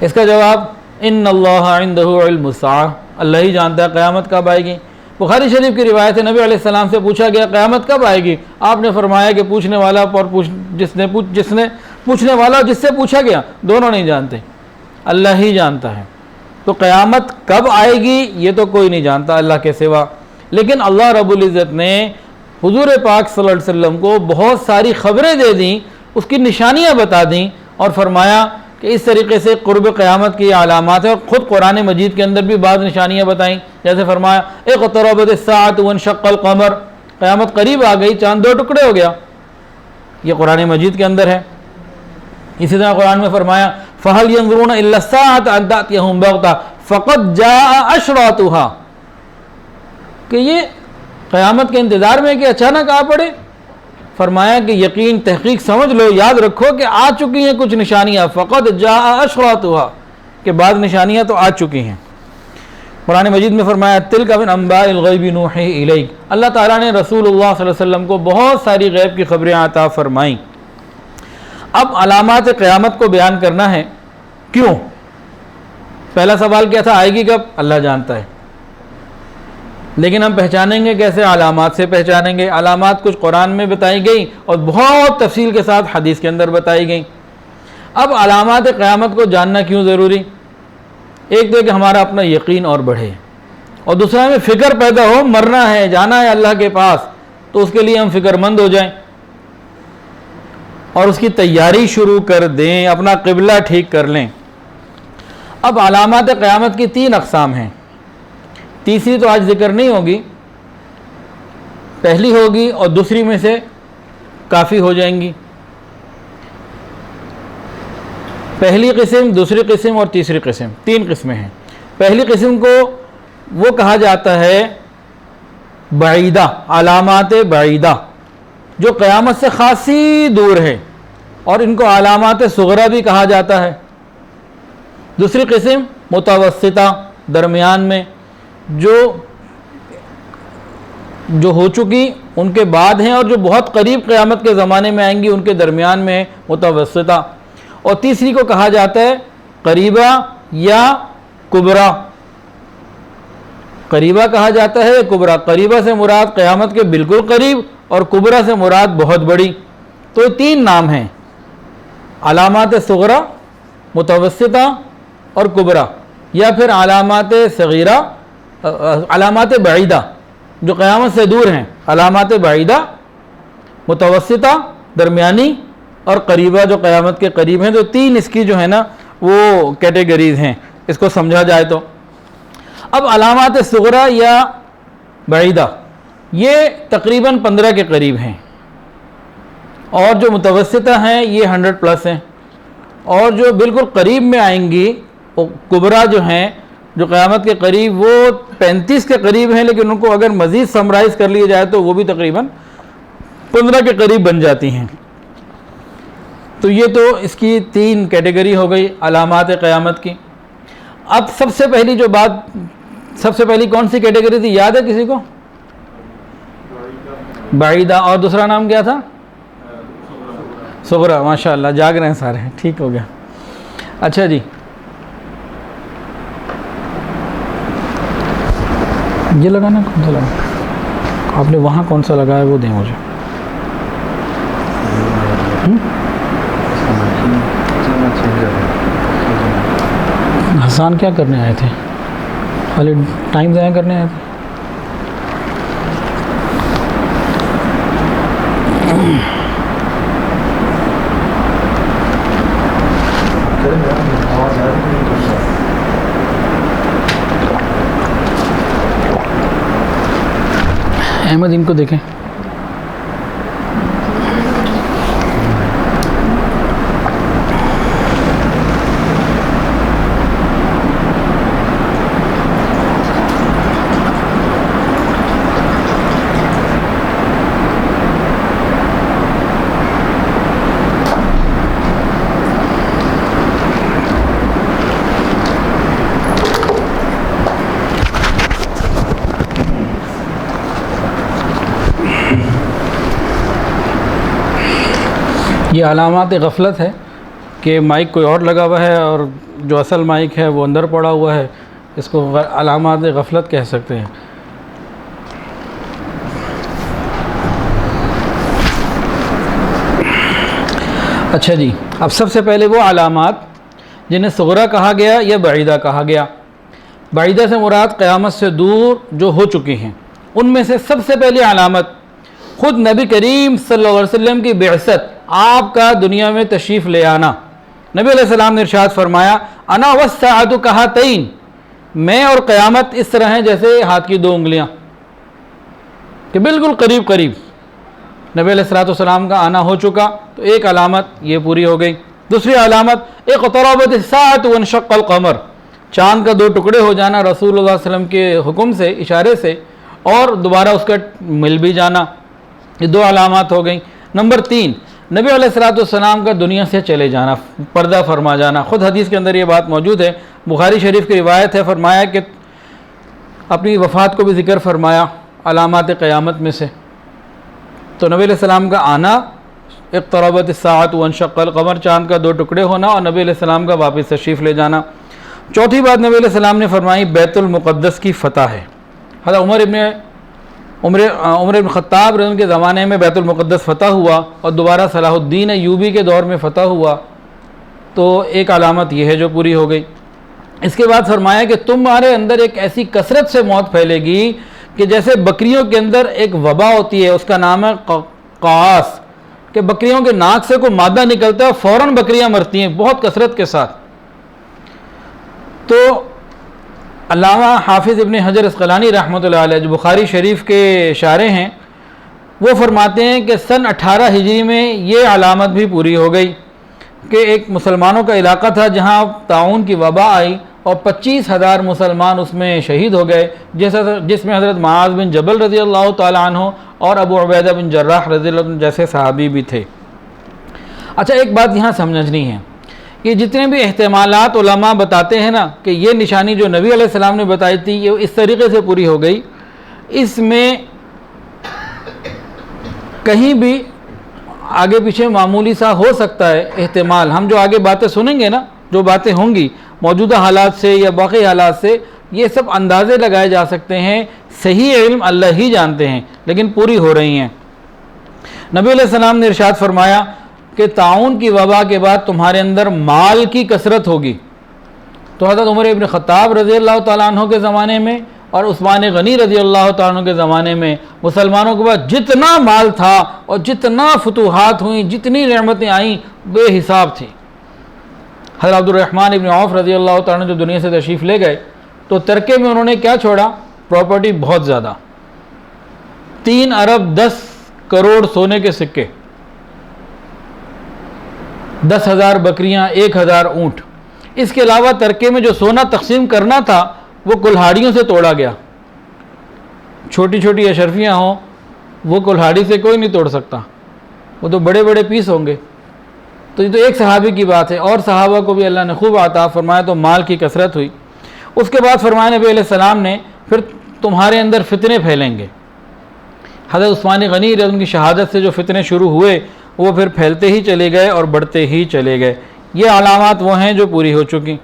اس کا جواب ان اللہ عندہ علم الساعہ، اللہ ہی جانتا ہے قیامت کب آئے گی۔ بخاری شریف کی روایت ہے، نبی علیہ السلام سے پوچھا گیا قیامت کب آئے گی؟ آپ نے فرمایا کہ پوچھنے والا اور جس نے پوچھنے والا اور جس سے پوچھا گیا دونوں نہیں جانتے، اللہ ہی جانتا ہے۔ تو قیامت کب آئے گی یہ تو کوئی نہیں جانتا اللہ کے سوا، لیکن اللہ رب العزت نے حضور پاک صلی اللہ علیہ وسلم کو بہت ساری خبریں دے دیں، اس کی نشانیاں بتا دیں، اور فرمایا کہ اس طریقے سے قرب قیامت کی علامات ہے۔ اور خود قرآن مجید کے اندر بھی بعض نشانیاں بتائیں، جیسے فرمایا اقتربت الساعۃ وانشق القمر، قیامت قریب آ گئی، چاند دو ٹکڑے ہو گیا، یہ قرآن مجید کے اندر ہے۔ اسی طرح قرآن میں فرمایا فَهَلْ يَنظُرُونَ إِلَّا السَّاعَةَ أَن تَأْتِيَهُم بَغْتَةً فَقَدْ جَاءَ أَشْرَاطُهَا، کہ یہ قیامت کے انتظار میں کہ اچانک آ پڑے۔ فرمایا کہ یقین تحقیق سمجھ لو، یاد رکھو کہ آ چکی ہیں کچھ نشانیاں، فقد جاء اشراطها، کہ بعض نشانیاں تو آ چکی ہیں۔ قرآن مجید میں فرمایا تلک من انباء الغیب نوحی الیک، اللہ تعالیٰ نے رسول اللہ صلی اللہ علیہ وسلم کو بہت ساری غیب کی خبریں عطا فرمائیں۔ اب علامات قیامت کو بیان کرنا ہے، کیوں؟ پہلا سوال کیا تھا؟ آئے گی کب؟ اللہ جانتا ہے، لیکن ہم پہچانیں گے کیسے؟ علامات سے پہچانیں گے۔ علامات کچھ قرآن میں بتائی گئی اور بہت تفصیل کے ساتھ حدیث کے اندر بتائی گئی۔ اب علامات قیامت کو جاننا کیوں ضروری؟ ایک تو کہ ہمارا اپنا یقین اور بڑھے، اور دوسرا ہمیں فکر پیدا ہو، مرنا ہے، جانا ہے اللہ کے پاس، تو اس کے لیے ہم فکر مند ہو جائیں اور اس کی تیاری شروع کر دیں، اپنا قبلہ ٹھیک کر لیں۔ اب علامات قیامت کی 3 اقسام ہیں، تیسری تو آج ذکر نہیں ہوگی، پہلی ہوگی اور دوسری میں سے کافی ہو جائیں گی۔ پہلی قسم، دوسری قسم اور تیسری قسم، 3 قسمیں ہیں۔ پہلی قسم کو وہ کہا جاتا ہے بعیدہ، علامات بعیدہ، جو قیامت سے خاصی دور ہے، اور ان کو علامات صغرا بھی کہا جاتا ہے۔ دوسری قسم متوسطہ، درمیان میں، جو ہو چکی ان کے بعد ہیں اور جو بہت قریب قیامت کے زمانے میں آئیں گی، ان کے درمیان میں ہے متوسطہ۔ اور تیسری کو کہا جاتا ہے قریبہ یا کبریٰ۔ قریبہ کہا جاتا ہے کبریٰ، قریبہ سے مراد قیامت کے بالکل قریب، اور کبریٰ سے مراد بہت بڑی۔ تو یہ 3 نام ہیں، علامات صغرا، متوسطہ اور کبریٰ، یا پھر علامات صغیرہ، علامات بعیدہ جو قیامت سے دور ہیں، علامات بعیدہ، متوسطہ درمیانی، اور قریبہ جو قیامت کے قریب ہیں۔ تو 3 اس کی جو ہے نا وہ کیٹیگریز ہیں، اس کو سمجھا جائے تو۔ اب علامات صغرا یا بعیدہ یہ تقریباً 15 کے قریب ہیں، اور جو متوسطہ ہیں یہ 100+ ہیں، اور جو بالکل قریب میں آئیں گی کبریٰ جو ہیں، جو قیامت کے قریب، وہ 35 کے قریب ہیں، لیکن ان کو اگر مزید سمرائز کر لیا جائے تو وہ بھی تقریباً 15 کے قریب بن جاتی ہیں۔ تو یہ تو اس کی 3 کیٹیگری ہو گئی علامات قیامت کی۔ اب سب سے پہلی جو بات، سب سے پہلی کون سی کیٹیگری تھی، یاد ہے کسی کو؟ بعیدہ، اور دوسرا نام کیا تھا؟ صغرا۔ ماشاء اللہ جاگ رہے ہیں سارے، ٹھیک ہو گیا۔ اچھا جی، یہ لگانا کون سا لگا؟ آپ نے وہاں کون سا لگایا وہ دیں مجھے۔ حسان کیا کرنے آئے تھے؟ خالی ٹائم ضائع کرنے آئے تھے؟ احمد ان کو دیکھیں۔ یہ علامات غفلت ہے کہ مائک کوئی اور لگا ہوا ہے اور جو اصل مائک ہے وہ اندر پڑا ہوا ہے، اس کو علامات غفلت کہہ سکتے ہیں۔ اچھا جی، اب سب سے پہلے وہ علامات جنہیں صغرا کہا گیا یا بعیدہ کہا گیا۔ بعیدہ سے مراد قیامت سے دور جو ہو چکی ہیں، ان میں سے سب سے پہلی علامت خود نبی کریم صلی اللہ علیہ وسلم کی بعثت، آپ کا دنیا میں تشریف لے آنا۔ نبی علیہ السلام نے ارشاد فرمایا انا والساعۃ کہاتین، میں اور قیامت اس طرح ہیں جیسے ہاتھ کی 2 انگلیاں، کہ بالکل قریب قریب نبی علیہ السلام کا آنا ہو چکا۔ تو ایک علامت یہ پوری ہو گئی۔ دوسری علامت اقتربت الساعۃ وانشق القمر، چاند کا 2 ٹکڑے ہو جانا رسول اللہ صلی اللہ علیہ وسلم کے حکم سے، اشارے سے، اور دوبارہ اس کا مل بھی جانا، یہ 2 علامات ہو گئیں۔ نمبر 3، نبی علیہ السلام کا دنیا سے چلے جانا، پردہ فرما جانا۔ خود حدیث کے اندر یہ بات موجود ہے، بخاری شریف کی روایت ہے، فرمایا کہ اپنی وفات کو بھی ذکر فرمایا علامات قیامت میں سے. تو نبی علیہ السلام کا آنا، اقتربت الساعۃ وانشق القمر، چاند کا 2 ٹکڑے ہونا، اور نبی علیہ السلام کا واپس تشریف لے جانا. چوتھی بات نبی علیہ السلام نے فرمائی بیت المقدس کی فتح ہے. حضرت عمر بن خطاب رضی اللہ عنہ کے زمانے میں بیت المقدس فتح ہوا اور دوبارہ صلاح الدین ایوبی کے دور میں فتح ہوا. تو ایک علامت یہ ہے جو پوری ہو گئی. اس کے بعد فرمایا کہ تمہارے اندر ایک ایسی کثرت سے موت پھیلے گی کہ جیسے بکریوں کے اندر ایک وبا ہوتی ہے، اس کا نام ہے قاص، کہ بکریوں کے ناک سے کوئی مادہ نکلتا ہے فوراً بکریاں مرتی ہیں بہت کثرت کے ساتھ. تو علامہ حافظ ابن حجر اسقلانی رحمۃ اللہ علیہ جو بخاری شریف کے شارح ہیں، وہ فرماتے ہیں کہ سن 18 ہجری میں یہ علامت بھی پوری ہو گئی کہ ایک مسلمانوں کا علاقہ تھا جہاں طاعون کی وبا آئی اور 25,000 مسلمان اس میں شہید ہو گئے، جس میں حضرت معاذ بن جبل رضی اللہ تعالیٰ عنہ اور ابو عبیدہ بن جراح رضی اللہ عنہ جیسے صحابی بھی تھے. اچھا، ایک بات یہاں سمجھنی ہے کہ جتنے بھی احتمالات علماء بتاتے ہیں نا کہ یہ نشانی جو نبی علیہ السلام نے بتائی تھی یہ اس طریقے سے پوری ہو گئی، اس میں کہیں بھی آگے پیچھے معمولی سا ہو سکتا ہے احتمال. ہم جو آگے باتیں سنیں گے نا، جو باتیں ہوں گی موجودہ حالات سے یا باقی حالات سے، یہ سب اندازے لگائے جا سکتے ہیں، صحیح علم اللہ ہی جانتے ہیں، لیکن پوری ہو رہی ہیں. نبی علیہ السلام نے ارشاد فرمایا کہ طاعون کی وبا کے بعد تمہارے اندر مال کی کثرت ہوگی. تو حضرت عمر ابن خطاب رضی اللہ تعالیٰ عنہ کے زمانے میں اور عثمان غنی رضی اللہ تعالیٰ عنہ کے زمانے میں مسلمانوں کے پاس جتنا مال تھا اور جتنا فتوحات ہوئیں، جتنی نعمتیں آئیں، بے حساب تھیں. حضرت عبد الرحمن ابن عوف رضی اللہ تعالیٰ عنہ جو دنیا سے تشریف لے گئے تو ترکے میں انہوں نے کیا چھوڑا؟ پراپرٹی بہت زیادہ، 3 ارب 10 کروڑ سونے کے سکے، 10,000 بکریاں، 1,000 اونٹ. اس کے علاوہ ترکے میں جو سونا تقسیم کرنا تھا وہ کلہاڑیوں سے توڑا گیا. چھوٹی چھوٹی اشرفیاں ہوں وہ کلہاڑی سے کوئی نہیں توڑ سکتا، وہ تو بڑے بڑے پیس ہوں گے. تو یہ تو ایک صحابی کی بات ہے، اور صحابہ کو بھی اللہ نے خوب عطا فرمایا تو مال کی کثرت ہوئی. اس کے بعد فرمایا نبی علیہ السلام نے پھر تمہارے اندر فتنے پھیلیں گے. حضرت عثمان غنی رضی اللہ عنہ کی شہادت سے جو فتنے شروع ہوئے وہ پھر پھیلتے ہی چلے گئے اور بڑھتے ہی چلے گئے. یہ علامات وہ ہیں جو پوری ہو چکی.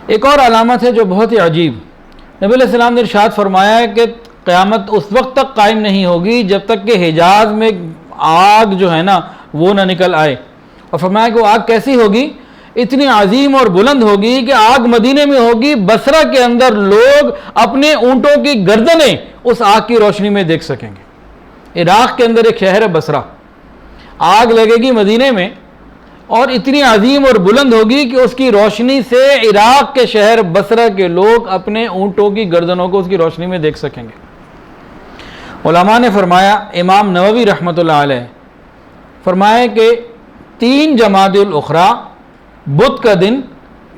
ایک اور علامت ہے جو بہت ہی عجیب. نبی علیہ السلام نے ارشاد فرمایا ہے کہ قیامت اس وقت تک قائم نہیں ہوگی جب تک کہ حجاز میں آگ جو ہے نا وہ نہ نکل آئے. اور فرمایا کہ وہ آگ کیسی ہوگی؟ اتنی عظیم اور بلند ہوگی کہ آگ مدینے میں ہوگی، بصرہ کے اندر لوگ اپنے اونٹوں کی گردنیں اس آگ کی روشنی میں دیکھ سکیں گے. عراق کے اندر ایک شہر ہے بصرہ، آگ لگے گی مدینے میں اور اتنی عظیم اور بلند ہوگی کہ اس کی روشنی سے عراق کے شہر بصرہ کے لوگ اپنے اونٹوں کی گردنوں کو اس کی روشنی میں دیکھ سکیں گے. علماء نے فرمایا، امام نووی رحمۃ اللہ علیہ فرمایا کہ 3 جمادی الاخری بدھ کا دن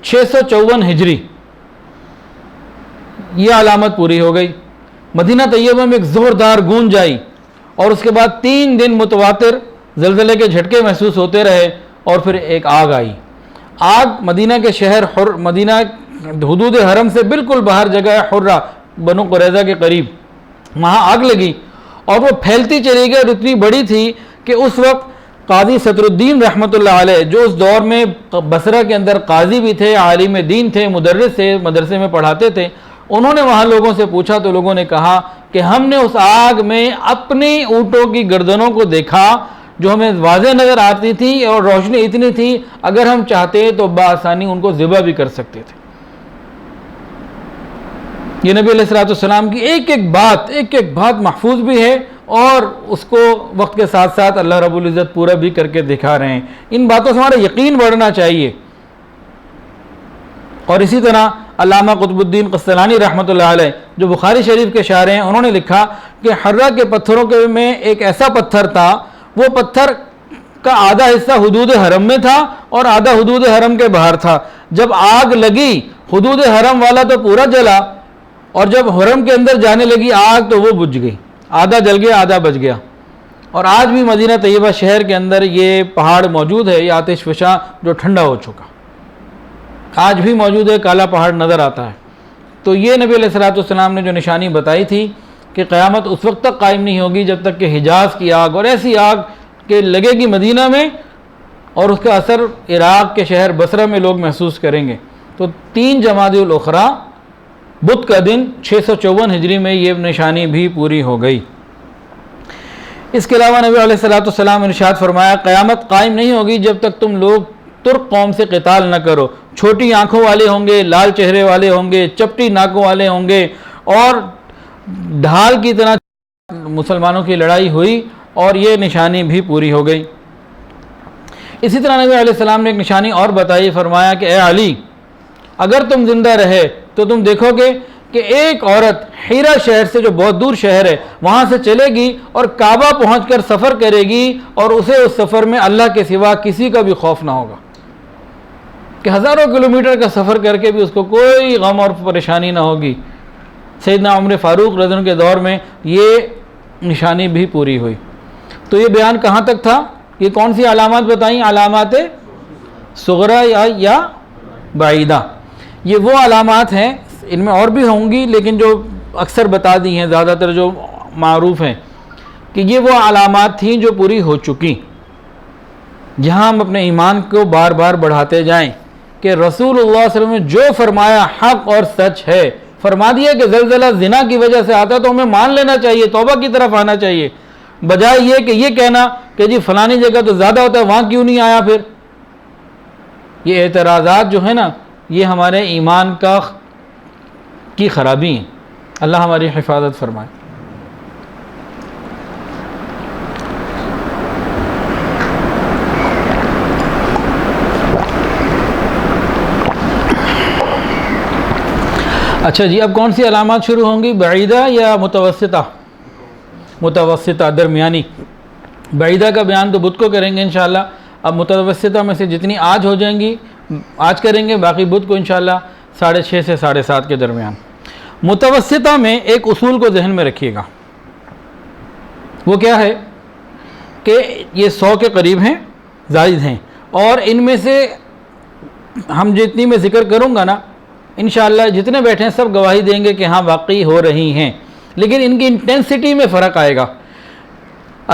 654 ہجری یہ علامت پوری ہو گئی. مدینہ طیبہ میں ایک زوردار گونج آئی اور اس کے بعد 3 دن متواتر زلزلے کے جھٹکے محسوس ہوتے رہے اور پھر ایک آگ آئی. آگ مدینہ کے شہر مدینہ حدود حرم سے بالکل باہر جگہ ہے حرہ، بنو قریظہ کے قریب، وہاں آگ لگی اور وہ پھیلتی چلی گئی اور اتنی بڑی تھی کہ اس وقت قاضی صدر الدین رحمۃ اللہ علیہ جو اس دور میں بصرہ کے اندر قاضی بھی تھے، عالم دین تھے، مدرس تھے، مدرسے میں پڑھاتے تھے، انہوں نے وہاں لوگوں سے پوچھا تو لوگوں نے کہا کہ ہم نے اس آگ میں اپنی اونٹوں کی گردنوں کو دیکھا جو ہمیں واضح نظر آتی تھی اور روشنی اتنی تھی اگر ہم چاہتے تو بآسانی ان کو ذبح بھی کر سکتے تھے. یہ نبی علیہ السلام کی ایک ایک بات محفوظ بھی ہے اور اس کو وقت کے ساتھ ساتھ اللہ رب العزت پورا بھی کر کے دکھا رہے ہیں. ان باتوں سے ہمارا یقین بڑھنا چاہیے. اور اسی طرح علامہ قطب الدین قسطلانی رحمۃ اللہ علیہ جو بخاری شریف کے شارح ہیں، انہوں نے لکھا کہ حرہ کے پتھروں کے میں ایک ایسا پتھر تھا، وہ پتھر کا آدھا حصہ حدود حرم میں تھا اور آدھا حدود حرم کے باہر تھا. جب آگ لگی حدود حرم والا تو پورا جلا اور جب حرم کے اندر جانے لگی آگ تو وہ بجھ گئی، آدھا جل گیا آدھا بچ گیا. اور آج بھی مدینہ طیبہ شہر کے اندر یہ پہاڑ موجود ہے، یہ آتش فشاں جو ٹھنڈا ہو چکا آج بھی موجود ہے، کالا پہاڑ نظر آتا ہے. تو یہ نبی علیہ الصلوۃ والسلام نے جو نشانی بتائی تھی کہ قیامت اس وقت تک قائم نہیں ہوگی جب تک کہ حجاز کی آگ، اور ایسی آگ کہ لگے گی مدینہ میں اور اس کا اثر عراق کے شہر بصرہ میں لوگ محسوس کریں گے۔ تو 3 جمادی الاخری بدھ کا دن 654 ہجری میں یہ نشانی بھی پوری ہو گئی۔ اس کے علاوہ نبی علیہ الصلوۃ والسلام نے ارشاد فرمایا قیامت قائم نہیں ہوگی جب تک تم لوگ ترک قوم سے قتال نہ کرو۔ چھوٹی آنکھوں والے ہوں گے، لال چہرے والے ہوں گے، چپٹی ناکوں والے ہوں گے، اور ڈھال کی طرح مسلمانوں کی لڑائی ہوئی اور یہ نشانی بھی پوری ہو گئی۔ اسی طرح نبی علیہ السلام نے ایک نشانی اور بتائی، فرمایا کہ اے علی، اگر تم زندہ رہے تو تم دیکھو گے کہ ایک عورت حیرہ شہر سے، جو بہت دور شہر ہے، وہاں سے چلے گی اور کعبہ پہنچ کر سفر کرے گی، اور اسے اس سفر میں اللہ کے سوا کسی کا بھی خوف نہ ہوگا، کہ ہزاروں کلومیٹر کا سفر کر کے بھی اس کو کوئی غم اور پریشانی نہ ہوگی۔ سیدنا عمر فاروق رضی اللہ عنہ کے دور میں یہ نشانی بھی پوری ہوئی۔ تو یہ بیان کہاں تک تھا؟ یہ کون سی علامات بتائیں؟ علامات صغرا یا بعیدہ۔ یہ وہ علامات ہیں، ان میں اور بھی ہوں گی لیکن جو اکثر بتا دی ہیں، زیادہ تر جو معروف ہیں، کہ یہ وہ علامات تھیں جو پوری ہو چکی، جہاں ہم اپنے ایمان کو بار بار بڑھاتے جائیں کہ رسول اللہ صلی اللہ علیہ وسلم نے جو فرمایا حق اور سچ ہے۔ فرما دیا کہ زلزلہ زنا کی وجہ سے آتا ہے تو ہمیں مان لینا چاہیے، توبہ کی طرف آنا چاہیے، بجائے یہ کہ یہ کہنا کہ جی فلانی جگہ تو زیادہ ہوتا ہے، وہاں کیوں نہیں آیا پھر۔ یہ اعتراضات جو ہے نا، یہ ہمارے ایمان کی خرابی ہیں۔ اللہ ہماری حفاظت فرمائے۔ اچھا جی، اب کون سی علامات شروع ہوں گی؟ بعیدہ یا متوسطہ؟ متوسطہ، درمیانی۔ بعیدہ کا بیان تو بدھ کو کریں گے انشاءاللہ۔ اب متوسطہ میں سے جتنی آج ہو جائیں گی آج کریں گے، باقی بدھ کو انشاءاللہ 6:30 سے 7:30 کے درمیان۔ متوسطہ میں ایک اصول کو ذہن میں رکھیے گا، وہ کیا ہے کہ یہ 100 کے قریب ہیں، زائد ہیں، اور ان میں سے ہم جتنی میں ذکر کروں گا نا انشاءاللہ جتنے بیٹھے ہیں سب گواہی دیں گے کہ ہاں واقعی ہو رہی ہیں، لیکن ان کی انٹینسٹی میں فرق آئے گا۔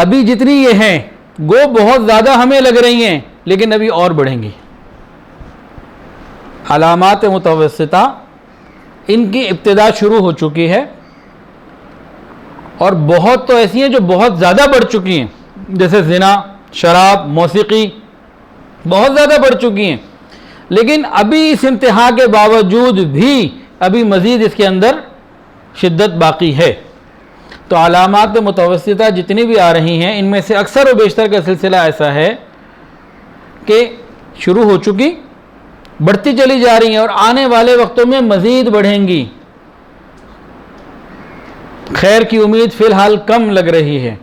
ابھی جتنی یہ ہیں گو بہت زیادہ ہمیں لگ رہی ہیں، لیکن ابھی اور بڑھیں گی۔ علامات متوسطہ، ان کی ابتدا شروع ہو چکی ہے، اور بہت تو ایسی ہیں جو بہت زیادہ بڑھ چکی ہیں، جیسے زنا، شراب، موسیقی، بہت زیادہ بڑھ چکی ہیں، لیکن ابھی اس انتہا کے باوجود بھی ابھی مزید اس کے اندر شدت باقی ہے۔ تو علامات متوسطہ جتنی بھی آ رہی ہیں ان میں سے اکثر و بیشتر کا سلسلہ ایسا ہے کہ شروع ہو چکی، بڑھتی چلی جا رہی ہیں، اور آنے والے وقتوں میں مزید بڑھیں گی۔ خیر کی امید فی الحال کم لگ رہی ہے،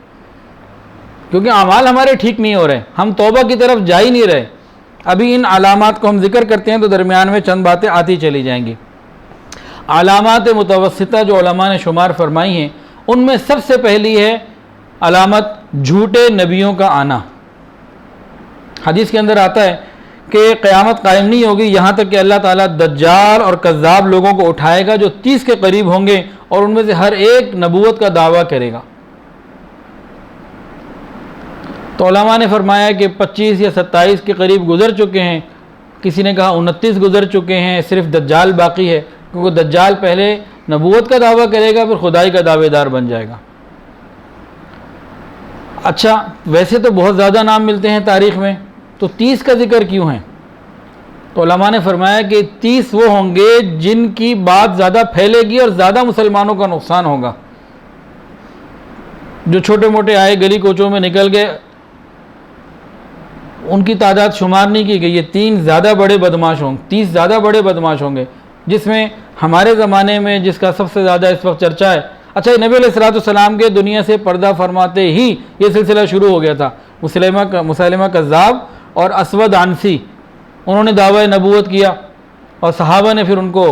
کیونکہ اعمال ہمارے ٹھیک نہیں ہو رہے، ہم توبہ کی طرف جا ہی نہیں رہے۔ ابھی ان علامات کو ہم ذکر کرتے ہیں تو درمیان میں چند باتیں آتی چلی جائیں گی۔ علامات متوسطہ جو علماء نے شمار فرمائی ہیں، ان میں سب سے پہلی ہے علامت جھوٹے نبیوں کا آنا۔ حدیث کے اندر آتا ہے کہ قیامت قائم نہیں ہوگی یہاں تک کہ اللہ تعالیٰ دجال اور کذاب لوگوں کو اٹھائے گا جو 30 کے قریب ہوں گے، اور ان میں سے ہر ایک نبوت کا دعویٰ کرے گا۔ تو علماء نے فرمایا کہ 25 یا 27 کے قریب گزر چکے ہیں، کسی نے کہا 29 گزر چکے ہیں، صرف دجال باقی ہے، کیونکہ دجال پہلے نبوت کا دعویٰ کرے گا پھر خدائی کا دعوے دار بن جائے گا۔ اچھا، ویسے تو بہت زیادہ نام ملتے ہیں تاریخ میں، تو 30 کا ذکر کیوں ہے؟ تو علماء نے فرمایا کہ 30 وہ ہوں گے جن کی بات زیادہ پھیلے گی اور زیادہ مسلمانوں کا نقصان ہوگا۔ جو چھوٹے موٹے آئے گلی کوچوں میں نکل گئے ان کی تعداد شمار نہیں کی گئی، یہ 30 زیادہ بڑے بدماش ہوں گے، جس میں ہمارے زمانے میں جس کا سب سے زیادہ اس وقت چرچا ہے۔ اچھا، نبی علیہ السلام کے دنیا سے پردہ فرماتے ہی یہ سلسلہ شروع ہو گیا تھا۔ مسیلمہ کذاب اور اسود عنسی، انہوں نے دعوی نبوت کیا اور صحابہ نے پھر ان کو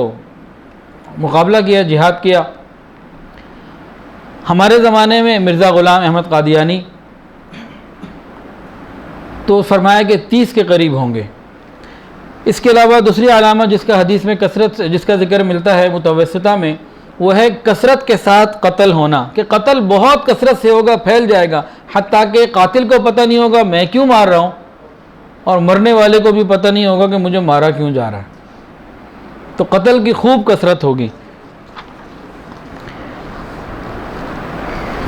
مقابلہ کیا، جہاد کیا۔ ہمارے زمانے میں مرزا غلام احمد قادیانی، تو فرمایا کہ 30 کے قریب ہوں گے۔ اس کے علاوہ دوسری علامہ جس کا حدیث میں جس کا ذکر ملتا ہے متوسطہ میں، وہ ہے کثرت کے ساتھ قتل ہونا، کہ قتل بہت کثرت سے ہوگا، پھیل جائے گا، حتیٰ کہ قاتل کو پتہ نہیں ہوگا میں کیوں مار رہا ہوں، اور مرنے والے کو بھی پتہ نہیں ہوگا کہ مجھے مارا کیوں جا رہا ہے۔ تو قتل کی خوب کثرت ہوگی۔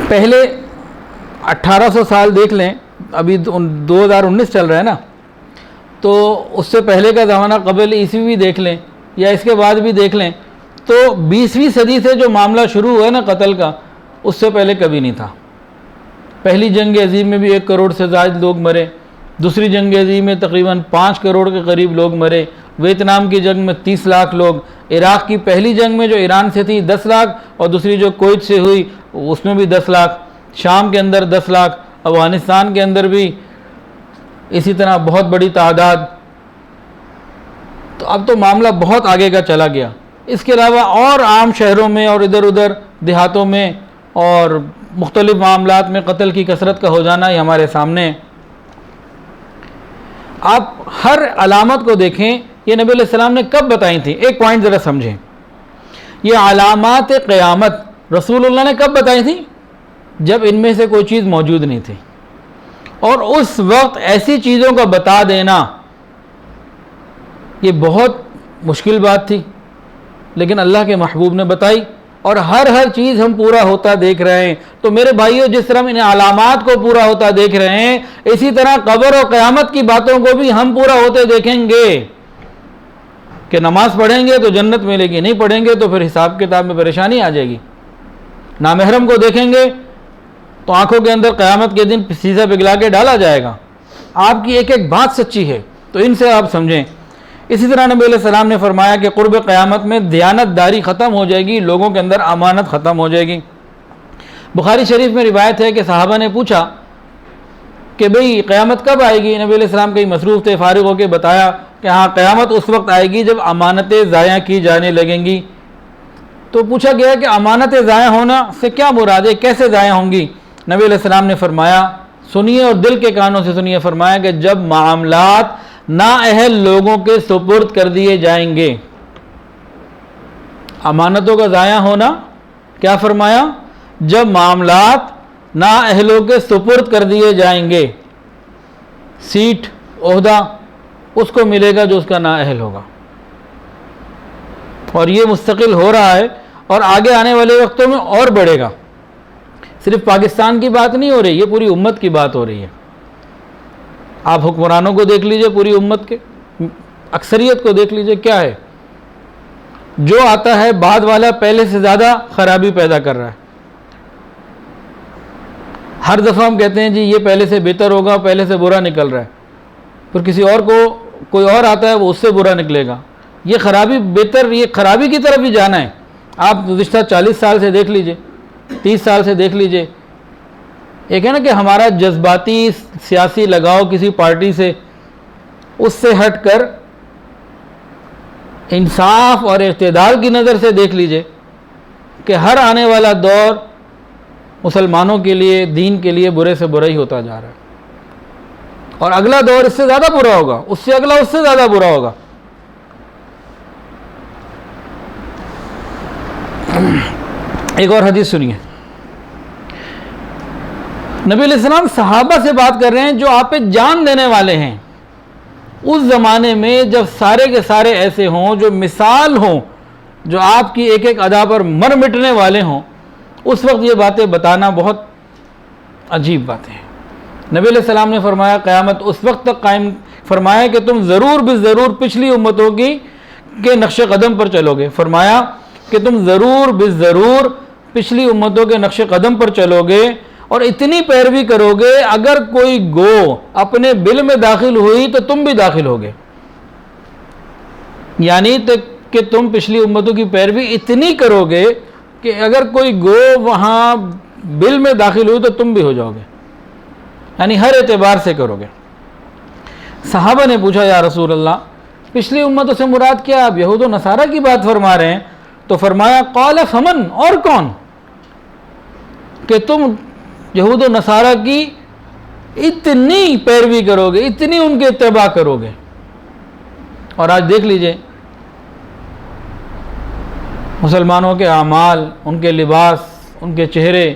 پہلے 1800 سال دیکھ لیں، ابھی 2019 چل رہا ہے نا، تو اس سے پہلے کا زمانہ قبل عیسوی بھی دیکھ لیں یا اس کے بعد بھی دیکھ لیں، تو 20ویں صدی سے جو معاملہ شروع ہوا ہے نا قتل کا، اس سے پہلے کبھی نہیں تھا۔ پہلی جنگ عظیم میں بھی 1 کروڑ سے زائد لوگ مرے، دوسری جنگ عظیم میں تقریباً 5 کروڑ کے قریب لوگ مرے، ویتنام کی جنگ میں 30 لاکھ لوگ، عراق کی پہلی جنگ میں جو ایران سے تھی 10 لاکھ، اور دوسری جو کویت سے ہوئی اس میں بھی 10 لاکھ، شام کے اندر 10 لاکھ، افغانستان کے اندر بھی اسی طرح بہت بڑی تعداد۔ تو اب تو معاملہ بہت آگے کا چلا گیا۔ اس کے علاوہ اور عام شہروں میں اور ادھر ادھر دیہاتوں میں اور مختلف معاملات میں قتل کی کثرت کا ہو جانا یہ ہمارے سامنے ہے۔ آپ ہر علامت کو دیکھیں، یہ نبی علیہ السلام نے کب بتائی تھی؟ ایک پوائنٹ ذرا سمجھیں، یہ علامات قیامت رسول اللہ نے کب بتائی تھی؟ جب ان میں سے کوئی چیز موجود نہیں تھی، اور اس وقت ایسی چیزوں کا بتا دینا یہ بہت مشکل بات تھی، لیکن اللہ کے محبوب نے بتائی، اور ہر چیز ہم پورا ہوتا دیکھ رہے ہیں۔ تو میرے بھائیوں، جس طرح ہم ان علامات کو پورا ہوتا دیکھ رہے ہیں، اسی طرح قبر اور قیامت کی باتوں کو بھی ہم پورا ہوتے دیکھیں گے، کہ نماز پڑھیں گے تو جنت ملے گی، نہیں پڑھیں گے تو پھر حساب کتاب میں پریشانی آ جائے گی۔ نامحرم کو دیکھیں گے تو آنکھوں کے اندر قیامت کے دن سیسا پگھلا کے ڈالا جائے گا۔ آپ کی ایک ایک بات سچی ہے، تو ان سے آپ سمجھیں۔ اسی طرح نبی علیہ السلام نے فرمایا کہ قرب قیامت میں دیانت داری ختم ہو جائے گی، لوگوں کے اندر امانت ختم ہو جائے گی۔ بخاری شریف میں روایت ہے کہ صحابہ نے پوچھا کہ بھئی قیامت کب آئے گی؟ نبی علیہ السلام کہیں مصروف تھے، فارغ ہو کے بتایا کہ ہاں قیامت اس وقت آئے گی جب امانتیں ضائع کی جانے لگیں گی۔ تو پوچھا گیا کہ امانتیں ضائع ہونا سے کیا مراد ہے، کیسے ضائع ہوں گی؟ نبی علیہ السلام نے فرمایا، سنیے اور دل کے کانوں سے سنیے، فرمایا کہ جب معاملات نااہل لوگوں کے سپرد کر دیے جائیں گے۔ امانتوں کا ضائع ہونا، کیا فرمایا؟ جب معاملات نااہلوں کے سپرد کر دیے جائیں گے، سیٹ عہدہ اس کو ملے گا جو اس کا نااہل ہوگا، اور یہ مستقل ہو رہا ہے اور آگے آنے والے وقتوں میں اور بڑھے گا۔ صرف پاکستان کی بات نہیں ہو رہی، یہ پوری امت کی بات ہو رہی ہے۔ آپ حکمرانوں کو دیکھ لیجئے، پوری امت کے اکثریت کو دیکھ لیجئے، کیا ہے؟ جو آتا ہے بعد والا پہلے سے زیادہ خرابی پیدا کر رہا ہے۔ ہر دفعہ ہم کہتے ہیں جی یہ پہلے سے بہتر ہوگا، پہلے سے برا نکل رہا ہے، پھر کسی اور کو کوئی اور آتا ہے وہ اس سے برا نکلے گا۔ یہ خرابی بہتر، یہ خرابی کی طرف ہی جانا ہے۔ آپ گزشتہ 40 سال سے دیکھ لیجئے، 30 سال سے دیکھ لیجئے، ایک ہے نا کہ ہمارا جذباتی سیاسی لگاؤ کسی پارٹی سے، اس سے ہٹ کر انصاف اور اعتدال کی نظر سے دیکھ لیجئے کہ ہر آنے والا دور مسلمانوں کے لیے، دین کے لیے برے سے برا ہی ہوتا جا رہا ہے، اور اگلا دور اس سے زیادہ برا ہوگا، اس سے اگلا اس سے زیادہ برا ہوگا۔ ایک اور حدیث سنیے، نبی علیہ السلام صحابہ سے بات کر رہے ہیں جو آپ پہ جان دینے والے ہیں۔ اس زمانے میں جب سارے کے سارے ایسے ہوں جو مثال ہوں، جو آپ کی ایک ایک ادا پر مر مٹنے والے ہوں، اس وقت یہ باتیں بتانا بہت عجیب باتیں ہیں۔ نبی علیہ السلام نے فرمایا قیامت اس وقت تک قائم، فرمایا کہ تم ضرور بضرور پچھلی امتوں کے نقش قدم پر چلو گے، فرمایا کہ تم ضرور بضرور پچھلی امتوں کے نقش قدم پر چلو گے، اور اتنی پیروی کرو گے اگر کوئی گو اپنے بل میں داخل ہوئی تو تم بھی داخل ہوگے، یعنی کہ تم پچھلی امتوں کی پیروی اتنی کرو گے کہ اگر کوئی گو وہاں بل میں داخل ہوئی تو تم بھی ہو جاؤ گے، یعنی ہر اعتبار سے کرو گے۔ صحابہ نے پوچھا یا رسول اللہ پچھلی امتوں سے مراد کیا؟ آپ یہود و نصارہ کی بات فرما رہے ہیں؟ تو فرمایا قال فمن، اور کون؟ کہ تم یہود و نصارہ کی اتنی پیروی کرو گے، اتنی ان کے اتباع کرو گے، اور آج دیکھ لیجئے مسلمانوں کے اعمال، ان کے لباس، ان کے چہرے،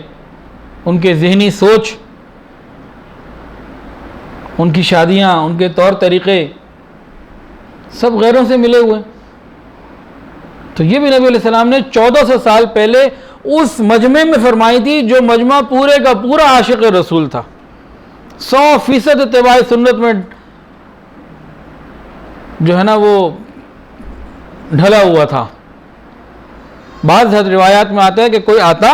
ان کے ذہنی سوچ، ان کی شادیاں، ان کے طور طریقے سب غیروں سے ملے ہوئے. تو یہ بھی نبی علیہ السلام نے 1400 سال پہلے اس مجمع میں فرمائی تھی جو مجمع پورے کا پورا عاشق رسول تھا، 100% اتباع سنت میں جو ہے نا وہ ڈھلا ہوا تھا. بعض روایات میں آتا ہے کہ کوئی آتا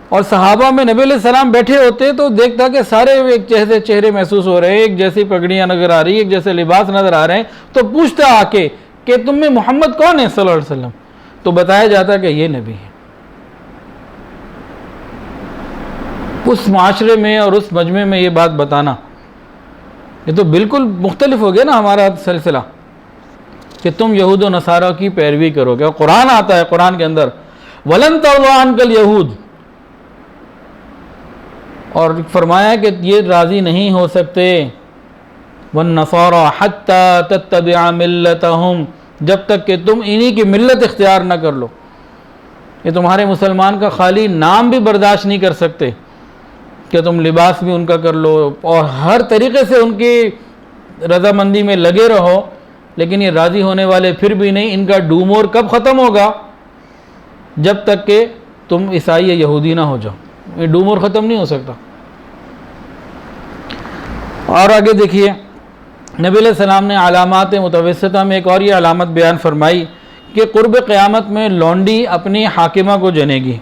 اور صحابہ میں نبی علیہ السلام بیٹھے ہوتے تو دیکھتا کہ سارے ایک جیسے چہرے محسوس ہو رہے ہیں، ایک جیسی پگڑیاں نظر آ رہی ہیں، ایک جیسے لباس نظر آ رہے ہیں، تو پوچھتا آ کے کہ تم میں محمد کون ہے صلی اللہ علیہ وسلم، تو بتایا جاتا کہ یہ نبی ہے. اس معاشرے میں اور اس مجمع میں یہ بات بتانا، یہ تو بالکل مختلف ہو گیا نا ہمارا سلسلہ کہ تم یہود و نصارہ کی پیروی کرو گے. اور قرآن آتا ہے، قرآن کے اندر وَلَن تَرْضَىٰ عَنْكَ الْيَهُودُ، اور فرمایا کہ یہ راضی نہیں ہو سکتے وَالنَّصَارَىٰ حَتَّىٰ تَتَّبِعَ مِلَّتَهُمْ، جب تک کہ تم انہی کی ملت اختیار نہ کر لو. یہ تمہارے مسلمان کا خالی نام بھی برداشت نہیں کر سکتے کہ تم لباس بھی ان کا کر لو اور ہر طریقے سے ان کی رضامندی میں لگے رہو، لیکن یہ راضی ہونے والے پھر بھی نہیں. ان کا ڈومور کب ختم ہوگا؟ جب تک کہ تم عیسائی یا یہودی نہ ہو جاؤ. یہ ڈومور ختم نہیں ہو سکتا. اور آگے دیکھیے نبی علیہ السلام نے علامات متوسطہ میں ایک اور یہ علامت بیان فرمائی کہ قرب قیامت میں لونڈی اپنی حاکمہ کو جنے گی،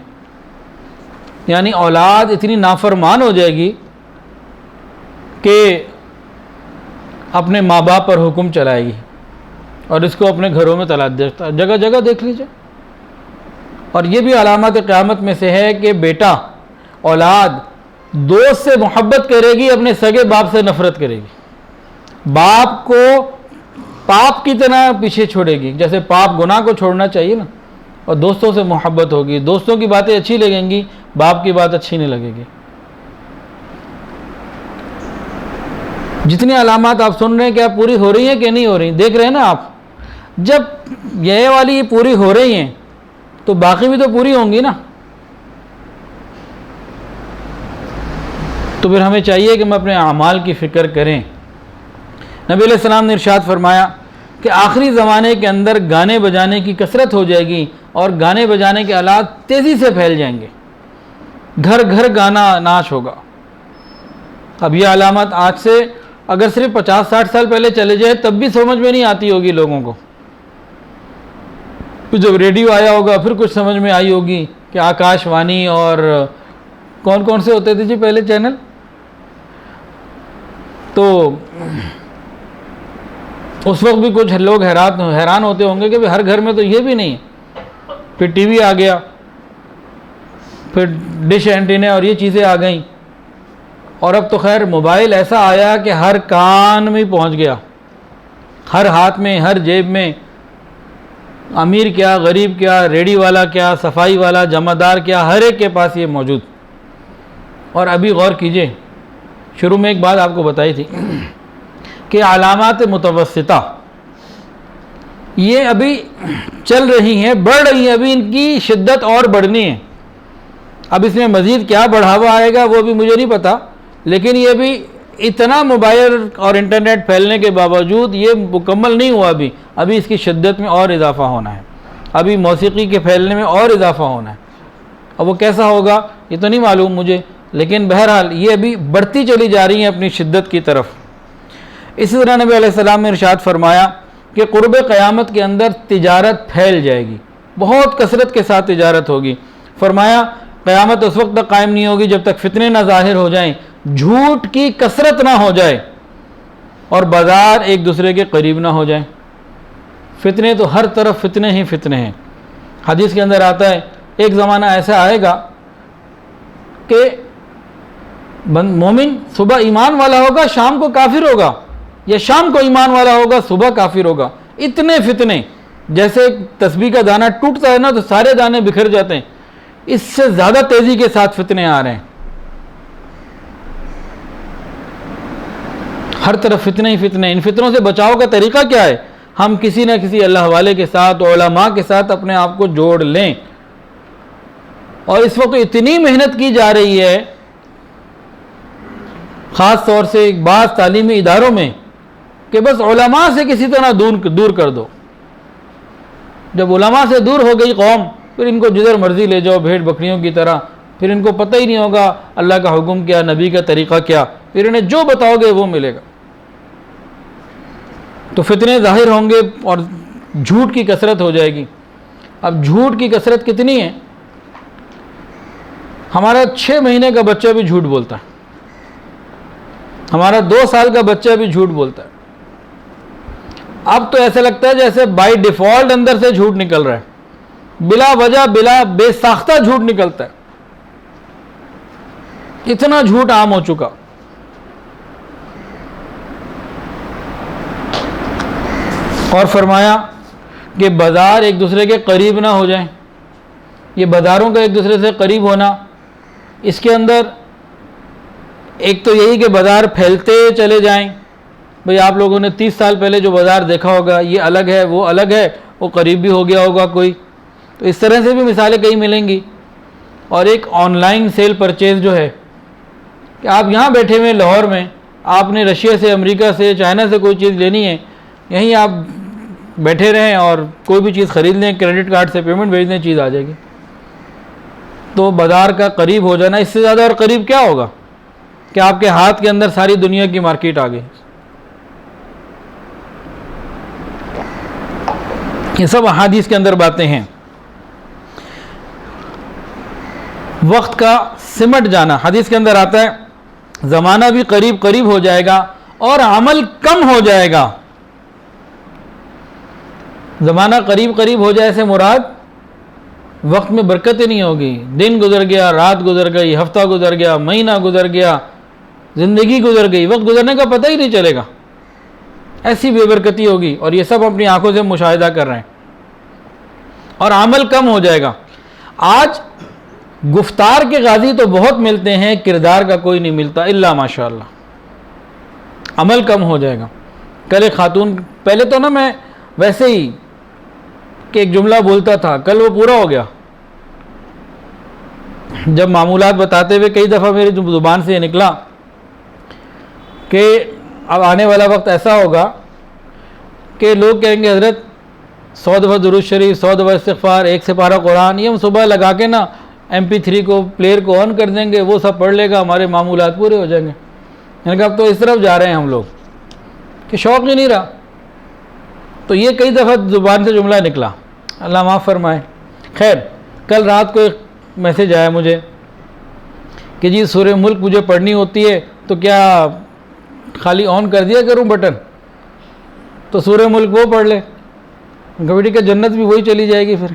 یعنی اولاد اتنی نافرمان ہو جائے گی کہ اپنے ماں باپ پر حکم چلائے گی اور اس کو اپنے گھروں میں طلاق دیتا. جگہ جگہ دیکھ لیجئے. اور یہ بھی علامات قیامت میں سے ہے کہ بیٹا اولاد دوست سے محبت کرے گی، اپنے سگے باپ سے نفرت کرے گی. باپ کو پاپ کی طرح پیچھے چھوڑے گی، جیسے پاپ گناہ کو چھوڑنا چاہیے نا. اور دوستوں سے محبت ہوگی، دوستوں کی باتیں اچھی لگیں گی، باپ کی بات اچھی نہیں لگے گی. جتنی علامات آپ سن رہے ہیں کیا پوری ہو رہی ہیں کہ نہیں ہو رہی؟ دیکھ رہے ہیں نا آپ. جب یہ والی پوری ہو رہی ہیں تو باقی بھی تو پوری ہوں گی نا. تو پھر ہمیں چاہیے کہ ہم اپنے اعمال کی فکر کریں. نبی علیہ السلام نے ارشاد فرمایا کہ آخری زمانے کے اندر گانے بجانے کی کثرت ہو جائے گی اور گانے بجانے کے آلات تیزی سے پھیل جائیں گے، گھر گھر گانا ناچ ہوگا. اب یہ علامات آج سے اگر صرف 50-60 سال پہلے چلے جائے تب بھی سمجھ میں نہیں آتی ہوگی لوگوں کو. پھر جب ریڈیو آیا ہوگا پھر کچھ سمجھ میں آئی ہوگی کہ آکاش وانی اور کون کون سے ہوتے تھے جی پہلے چینل. تو اس وقت بھی کچھ لوگ حیران ہوتے ہوں گے کہ ہر گھر میں تو یہ بھی نہیں. پھر ٹی وی آ گیا، پھر ڈش اینٹینے اور یہ چیزیں آ گئیں، اور اب تو خیر موبائل ایسا آیا کہ ہر کان میں پہنچ گیا، ہر ہاتھ میں، ہر جیب میں. امیر کیا، غریب کیا، ریڈی والا کیا، صفائی والا، جمع دار کیا، ہر ایک کے پاس یہ موجود. اور ابھی غور کیجئے، شروع میں ایک بات آپ کو بتائی تھی کہ علامات متوسطہ یہ ابھی چل رہی ہیں، بڑھ رہی ہیں، ابھی ان کی شدت اور بڑھنی ہے. اب اس میں مزید کیا بڑھاوا آئے گا وہ بھی مجھے نہیں پتا، لیکن یہ بھی اتنا موبائل اور انٹرنیٹ پھیلنے کے باوجود یہ مکمل نہیں ہوا. ابھی اس کی شدت میں اور اضافہ ہونا ہے، ابھی موسیقی کے پھیلنے میں اور اضافہ ہونا ہے. اب وہ کیسا ہوگا یہ تو نہیں معلوم مجھے، لیکن بہرحال یہ ابھی بڑھتی چلی جا رہی ہیں اپنی شدت کی طرف. اسی طرح نبی علیہ السلام نے ارشاد فرمایا کہ قرب قیامت کے اندر تجارت پھیل جائے گی، بہت کثرت کے ساتھ تجارت ہوگی. فرمایا قیامت اس وقت تک قائم نہیں ہوگی جب تک فتنے نہ ظاہر ہو جائیں، جھوٹ کی کثرت نہ ہو جائے اور بازار ایک دوسرے کے قریب نہ ہو جائیں. فتنے تو ہر طرف فتنے ہی فتنے ہیں. حدیث کے اندر آتا ہے ایک زمانہ ایسا آئے گا کہ مومن صبح ایمان والا ہوگا شام کو کافر ہوگا، یا شام کو ایمان والا ہوگا صبح کافر ہوگا. اتنے فتنے، جیسے تسبیح کا دانہ ٹوٹتا ہے نا تو سارے دانے بکھر جاتے ہیں، اس سے زیادہ تیزی کے ساتھ فتنے آ رہے ہیں. ہر طرف فتنے ہی فتنے. ان فتنوں سے بچاؤ کا طریقہ کیا ہے؟ ہم کسی نہ کسی اللہ والے کے ساتھ علماء کے ساتھ اپنے آپ کو جوڑ لیں. اور اس وقت اتنی محنت کی جا رہی ہے خاص طور سے بعض تعلیمی اداروں میں کہ بس علماء سے کسی طرح دور کر دو. جب علماء سے دور ہو گئی قوم پھر ان کو جدھر مرضی لے جاؤ بھیڑ بکریوں کی طرح، پھر ان کو پتہ ہی نہیں ہوگا اللہ کا حکم کیا، نبی کا طریقہ کیا، پھر انہیں جو بتاؤ گے وہ ملے گا. تو فتنے ظاہر ہوں گے اور جھوٹ کی کثرت ہو جائے گی. اب جھوٹ کی کثرت کتنی ہے، ہمارا 6 مہینے کا بچہ بھی جھوٹ بولتا ہے، ہمارا 2 سال کا بچہ بھی جھوٹ بولتا ہے. اب تو ایسا لگتا ہے جیسے بائی ڈیفالٹ اندر سے جھوٹ نکل رہا ہے، بلا وجہ بے ساختہ جھوٹ نکلتا ہے. اتنا جھوٹ عام ہو چکا. اور فرمایا کہ بازار ایک دوسرے کے قریب نہ ہو جائیں. یہ بازاروں کا ایک دوسرے سے قریب ہونا، اس کے اندر ایک تو یہی کہ بازار پھیلتے چلے جائیں. بھئی آپ لوگوں نے 30 سال پہلے جو بازار دیکھا ہوگا، یہ الگ ہے وہ الگ ہے، وہ قریب بھی ہو گیا ہوگا کوئی. تو اس طرح سے بھی مثالیں کئی ملیں گی. اور ایک آن لائن سیل پرچیز جو ہے کہ آپ یہاں بیٹھے ہوئے لاہور میں، آپ نے رشیا سے، امریکہ سے، چائنا سے کوئی چیز لینی ہے، یہیں آپ بیٹھے رہیں اور کوئی بھی چیز خرید لیں، کریڈٹ کارڈ سے پیمنٹ بھیج دیں، چیز آ جائے گی. تو بازار کا قریب ہو جانا، اس سے زیادہ اور قریب کیا ہوگا کہ آپ کے ہاتھ کے اندر ساری دنیا کی مارکیٹ آ گئی. یہ سب احادیث کے اندر باتیں ہیں. وقت کا سمٹ جانا، حدیث کے اندر آتا ہے زمانہ بھی قریب ہو جائے گا اور عمل کم ہو جائے گا. زمانہ قریب ہو جائے سے مراد وقت میں برکت ہی نہیں ہوگی. دن گزر گیا، رات گزر گئی، ہفتہ گزر گیا، مہینہ گزر گیا، زندگی گزر گئی، وقت گزرنے کا پتہ ہی نہیں چلے گا. ایسی بے برکتی ہوگی اور یہ سب اپنی آنکھوں سے مشاہدہ کر رہے ہیں. اور عمل کم ہو جائے گا. آج گفتار کے غازی تو بہت ملتے ہیں، کردار کا کوئی نہیں ملتا الا ماشاءاللہ. عمل کم ہو جائے گا. کل ایک خاتون، پہلے تو نا میں ویسے ہی کہ ایک جملہ بولتا تھا، کل وہ پورا ہو گیا. جب معمولات بتاتے ہوئے کئی دفعہ میری زبان سے یہ نکلا کہ اب آنے والا وقت ایسا ہوگا کہ لوگ کہیں گے حضرت 100 دفعہ درود شریف، 100 دفعہ استغفار، 1 سپارہ قرآن، یہ ہم صبح لگا کے نا MP3 کو پلیئر کو آن کر دیں گے، وہ سب پڑھ لے گا، ہمارے معمولات پورے ہو جائیں گے. میں نے کہا اب تو اس طرف جا رہے ہیں ہم لوگ کہ شوق ہی نہیں رہا. تو یہ کئی دفعہ زبان سے جملہ نکلا، اللہ معاف فرمائے. خیر، کل رات کو ایک میسیج آیا مجھے کہ جی سورہ ملک مجھے پڑھنی ہوتی ہے تو کیا خالی آن کر دیا کروں بٹن تو سورہ ملک وہ پڑھ لے. گویڈی کا جنت بھی وہی چلی جائے گی. پھر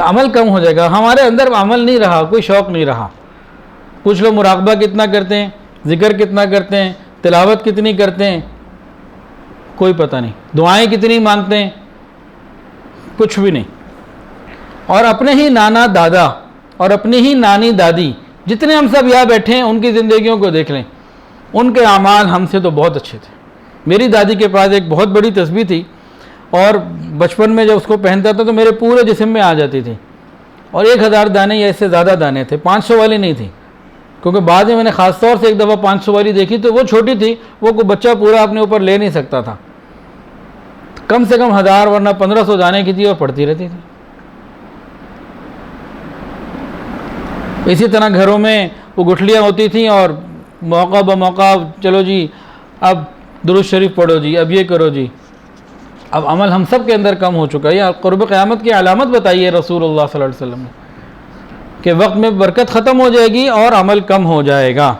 عمل کم ہو جائے گا. ہمارے اندر عمل نہیں رہا، کوئی شوق نہیں رہا. کچھ لوگ مراقبہ کتنا کرتے ہیں، ذکر کتنا کرتے ہیں، تلاوت کتنی کرتے ہیں، کوئی پتہ نہیں. دعائیں کتنی مانگتے ہیں، کچھ بھی نہیں. اور اپنے ہی نانا دادا اور اپنی ہی نانی دادی، جتنے ہم سب یہاں بیٹھے ہیں، ان کی زندگیوں کو دیکھ لیں. ان کے اعمال ہم سے تو بہت اچھے تھے. میری دادی کے پاس ایک بہت بڑی تسبیح تھی اور بچپن میں جب اس کو پہنتا تھا تو میرے پورے جسم میں آ جاتی تھی. اور 1000 دانے یا اس سے زیادہ دانے تھے، 500 والی نہیں تھی. کیونکہ بعد میں نے خاص طور سے ایک دفعہ 500 والی دیکھی تو وہ چھوٹی تھی، وہ کوئی بچہ پورا اپنے اوپر لے نہیں سکتا تھا. کم سے کم 1000 ورنہ 1500 دانے کی تھی اور پڑتی رہتی تھی. اسی طرح گھروں میں وہ گٹھلیاں ہوتی تھیں اور موقع بموقع چلو جی اب درود شریف پڑھو جی، اب یہ کرو جی. اب عمل ہم سب کے اندر کم ہو چکا ہے. یہ قرب قیامت کی علامت بتائی ہے رسول اللہ صلی اللہ علیہ وسلم نے کہ وقت میں برکت ختم ہو جائے گی اور عمل کم ہو جائے گا.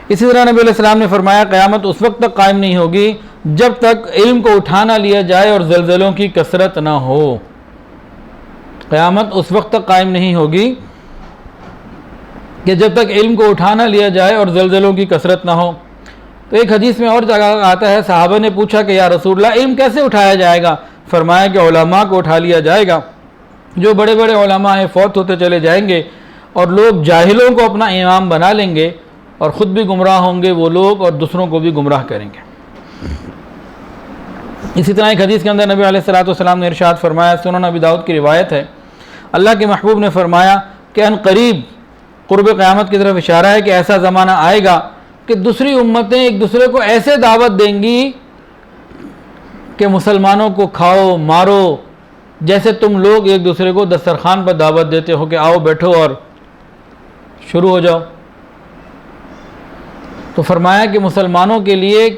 اسی طرح نبی علیہ السلام نے فرمایا قیامت اس وقت تک قائم نہیں ہوگی جب تک علم کو اٹھا نہ لیا جائے اور زلزلوں کی کثرت نہ ہو. قیامت اس وقت تک قائم نہیں ہوگی کہ جب تک علم کو اٹھا نہ لیا جائے اور زلزلوں کی کثرت نہ ہو. تو ایک حدیث میں اور جگہ آتا ہے، صحابہ نے پوچھا کہ یا رسول اللہ علم کیسے اٹھایا جائے گا؟ فرمایا کہ علماء کو اٹھا لیا جائے گا. جو بڑے بڑے علماء ہیں فوت ہوتے چلے جائیں گے اور لوگ جاہلوں کو اپنا امام بنا لیں گے اور خود بھی گمراہ ہوں گے وہ لوگ اور دوسروں کو بھی گمراہ کریں گے۔ اسی طرح ایک حدیث کے اندر نبی علیہ الصلوۃ والسلام نے ارشاد فرمایا، سنن ابی داؤد کی روایت ہے، اللہ کے محبوب نے فرمایا کہ ان قریب قرب قیامت کی طرف اشارہ ہے کہ ایسا زمانہ آئے گا کہ دوسری امتیں ایک دوسرے کو ایسے دعوت دیں گی کہ مسلمانوں کو کھاؤ مارو، جیسے تم لوگ ایک دوسرے کو دسترخوان پر دعوت دیتے ہو کہ آؤ بیٹھو اور شروع ہو جاؤ۔ تو فرمایا کہ مسلمانوں کے لیے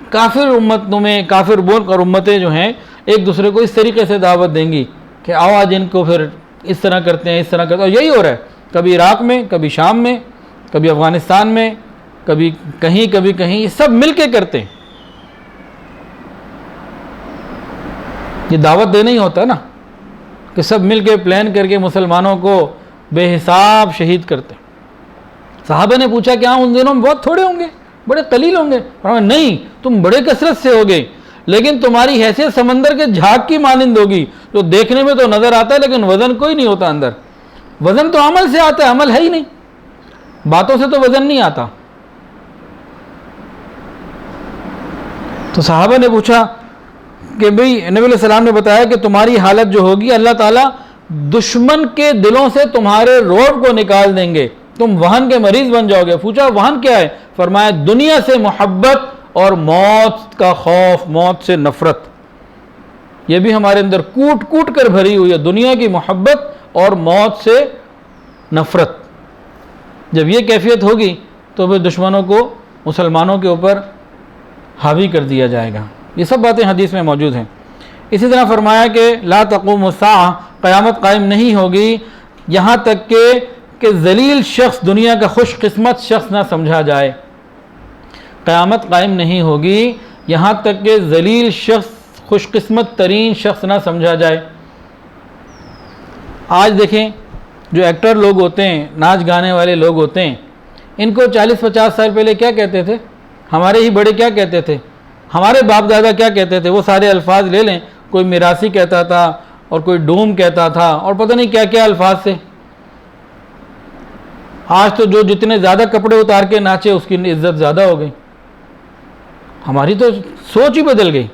کافر امتوں میں کافر ملک اور امتیں جو ہیں ایک دوسرے کو اس طریقے سے دعوت دیں گی کہ آؤ آج ان کو پھر اس طرح کرتے ہیں، اس طرح کرتے ہیں۔ اور یہی ہو رہا ہے، کبھی عراق میں، کبھی شام میں، کبھی افغانستان میں، کبھی کہیں، یہ سب مل کے کرتے ہیں۔ یہ دعوت دینا ہی ہوتا ہے نا کہ سب مل کے پلان کر کے مسلمانوں کو بے حساب شہید کرتے ہیں۔ صحابہ نے پوچھا کہ ہاں ان دنوں میں بہت تھوڑے ہوں گے، بڑے قلیل ہوں گے؟ فرمایا نہیں، تم بڑے کثرت سے ہوگے، لیکن تمہاری حیثیت سمندر کے جھاگ کی مانند ہوگی، جو دیکھنے میں تو نظر آتا ہے لیکن وزن کوئی نہیں ہوتا اندر۔ وزن تو عمل سے آتا ہے، عمل ہے ہی نہیں، باتوں سے تو وزن نہیں آتا۔ تو صحابہ نے پوچھا کہ بھئی نبی علیہ السلام نے بتایا کہ تمہاری حالت جو ہوگی، اللہ تعالیٰ دشمن کے دلوں سے تمہارے روب کو نکال دیں گے، تم وہن کے مریض بن جاؤ گے۔ پوچھا وہن کیا ہے؟ فرمایا دنیا سے محبت اور موت کا خوف، موت سے نفرت۔ یہ بھی ہمارے اندر کوٹ کوٹ کر بھری ہوئی ہے، دنیا کی محبت اور موت سے نفرت۔ جب یہ کیفیت ہوگی تو پھر دشمنوں کو مسلمانوں کے اوپر حاوی کر دیا جائے گا۔ یہ سب باتیں حدیث میں موجود ہیں۔ اسی طرح فرمایا کہ لا تقوم الساعہ، قیامت قائم نہیں ہوگی یہاں تک کہ ذلیل شخص دنیا کا خوش قسمت شخص نہ سمجھا جائے۔ قیامت قائم نہیں ہوگی یہاں تک کہ ذلیل شخص خوش قسمت ترین شخص نہ سمجھا جائے۔ آج دیکھیں جو ایکٹر لوگ ہوتے ہیں، ناچ گانے والے لوگ ہوتے ہیں، ان کو 40-50 سال پہلے کیا کہتے تھے؟ ہمارے ہی بڑے کیا کہتے تھے؟ ہمارے باپ دادا کیا کہتے تھے؟ وہ سارے الفاظ لے لیں، کوئی میراثی کہتا تھا اور کوئی ڈوم کہتا تھا اور پتہ نہیں کیا کیا الفاظ سے۔ آج تو جو جتنے زیادہ کپڑے اتار کے ناچے اس کی عزت زیادہ ہو گئی۔ ہماری تو سوچ ہی بدل گئی۔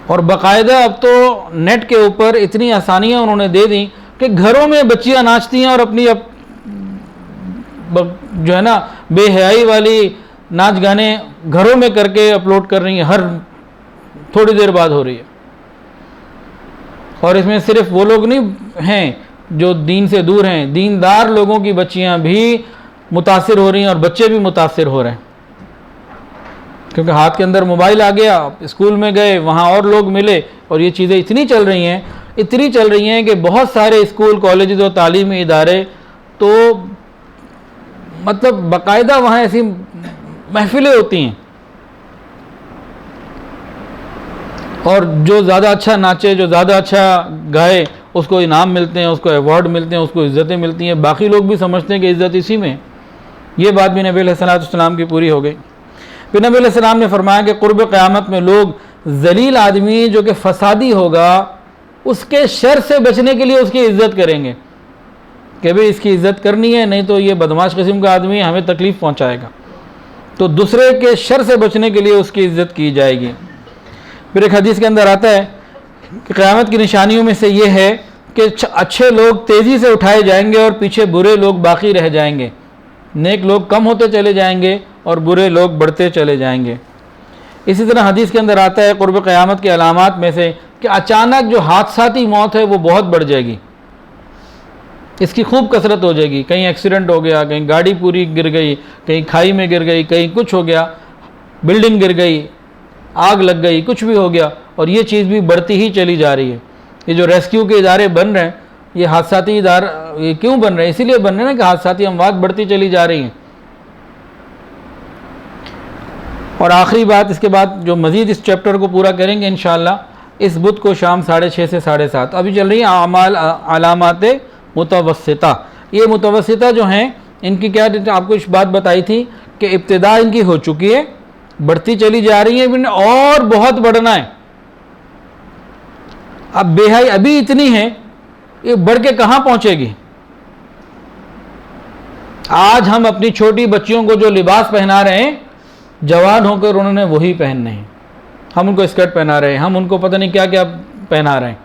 اور باقاعدہ اب تو نیٹ کے اوپر اتنی آسانیاں انہوں نے دے دیں کہ گھروں میں بچیاں ناچتی ہیں اور اپنی جو ہے نا بے حیائی والی ناچ گانے گھروں میں کر کے اپلوڈ کر رہی ہیں، ہر تھوڑی دیر بعد ہو رہی ہے۔ اور اس میں صرف وہ لوگ نہیں ہیں جو دین سے دور ہیں، دیندار لوگوں کی بچیاں بھی متاثر ہو رہی ہیں اور بچے بھی متاثر ہو رہے ہیں، کیونکہ ہاتھ کے اندر موبائل آ گیا، اسکول میں گئے وہاں اور لوگ ملے اور یہ چیزیں اتنی چل رہی ہیں کہ بہت سارے اسکول کالجز اور تعلیمی ادارے تو مطلب باقاعدہ وہاں ایسی محفلیں ہوتی ہیں، اور جو زیادہ اچھا ناچے، جو زیادہ اچھا گائے، اس کو انعام ملتے ہیں، اس کو ایوارڈ ملتے ہیں، اس کو عزتیں ملتی ہیں۔ باقی لوگ بھی سمجھتے ہیں کہ عزت اسی میں۔ یہ بات بھی نبی علیہ السلام کی پوری ہو گئی۔ پھر نبی علیہ السلام نے فرمایا کہ قرب قیامت میں لوگ ذلیل آدمی جو کہ فسادی ہوگا اس کے شر سے بچنے کے لیے اس کی عزت کریں گے کہ بھئی اس کی عزت کرنی ہے، نہیں تو یہ بدمعاش قسم کا آدمی ہمیں تکلیف پہنچائے گا، تو دوسرے کے شر سے بچنے کے لیے اس کی عزت کی جائے گی۔ پھر ایک حدیث کے اندر آتا ہے کہ قیامت کی نشانیوں میں سے یہ ہے کہ اچھے لوگ تیزی سے اٹھائے جائیں گے اور پیچھے برے لوگ باقی رہ جائیں گے، نیک لوگ کم ہوتے چلے جائیں گے اور برے لوگ بڑھتے چلے جائیں گے۔ اسی طرح حدیث کے اندر آتا ہے قرب قیامت کے علامات میں سے کہ اچانک جو حادثاتی موت ہے وہ بہت بڑھ جائے گی، اس کی خوب کثرت ہو جائے گی۔ کہیں ایکسیڈنٹ ہو گیا، کہیں گاڑی پوری گر گئی، کہیں کھائی میں گر گئی، کہیں کچھ ہو گیا، بلڈنگ گر گئی، آگ لگ گئی، کچھ بھی ہو گیا، اور یہ چیز بھی بڑھتی ہی چلی جا رہی ہے۔ یہ جو ریسکیو کے ادارے بن رہے ہیں، یہ حادثاتی ادارے یہ کیوں بن رہے ہیں؟ اسی لیے بن رہے ہیں نا کہ حادثاتی اموات بڑھتی چلی جا رہی ہیں۔ اور آخری بات اس کے بعد جو مزید اس چیپٹر کو پورا کریں گے انشاءاللہ اس بدھ کو شام 6:30 سے 7:30 ابھی چل رہی ہیں علامات متوسطہ۔ یہ متوسطہ جو ہیں ان کی کیا آپ کو اس بات بتائی تھی کہ ابتدا ان کی ہو چکی ہے، بڑھتی چلی جا رہی ہیں اور بہت بڑھنا ہے۔ اب بے حیائی ابھی اتنی ہے، یہ بڑھ کے کہاں پہنچے گی؟ آج ہم اپنی چھوٹی بچیوں کو جو لباس پہنا رہے ہیں، جوان ہو کر انہوں نے وہی پہننے ہیں. ہم ان کو اسکرٹ پہنا رہے ہیں، ہم ان کو پتہ نہیں کیا کیا پہنا رہے ہیں.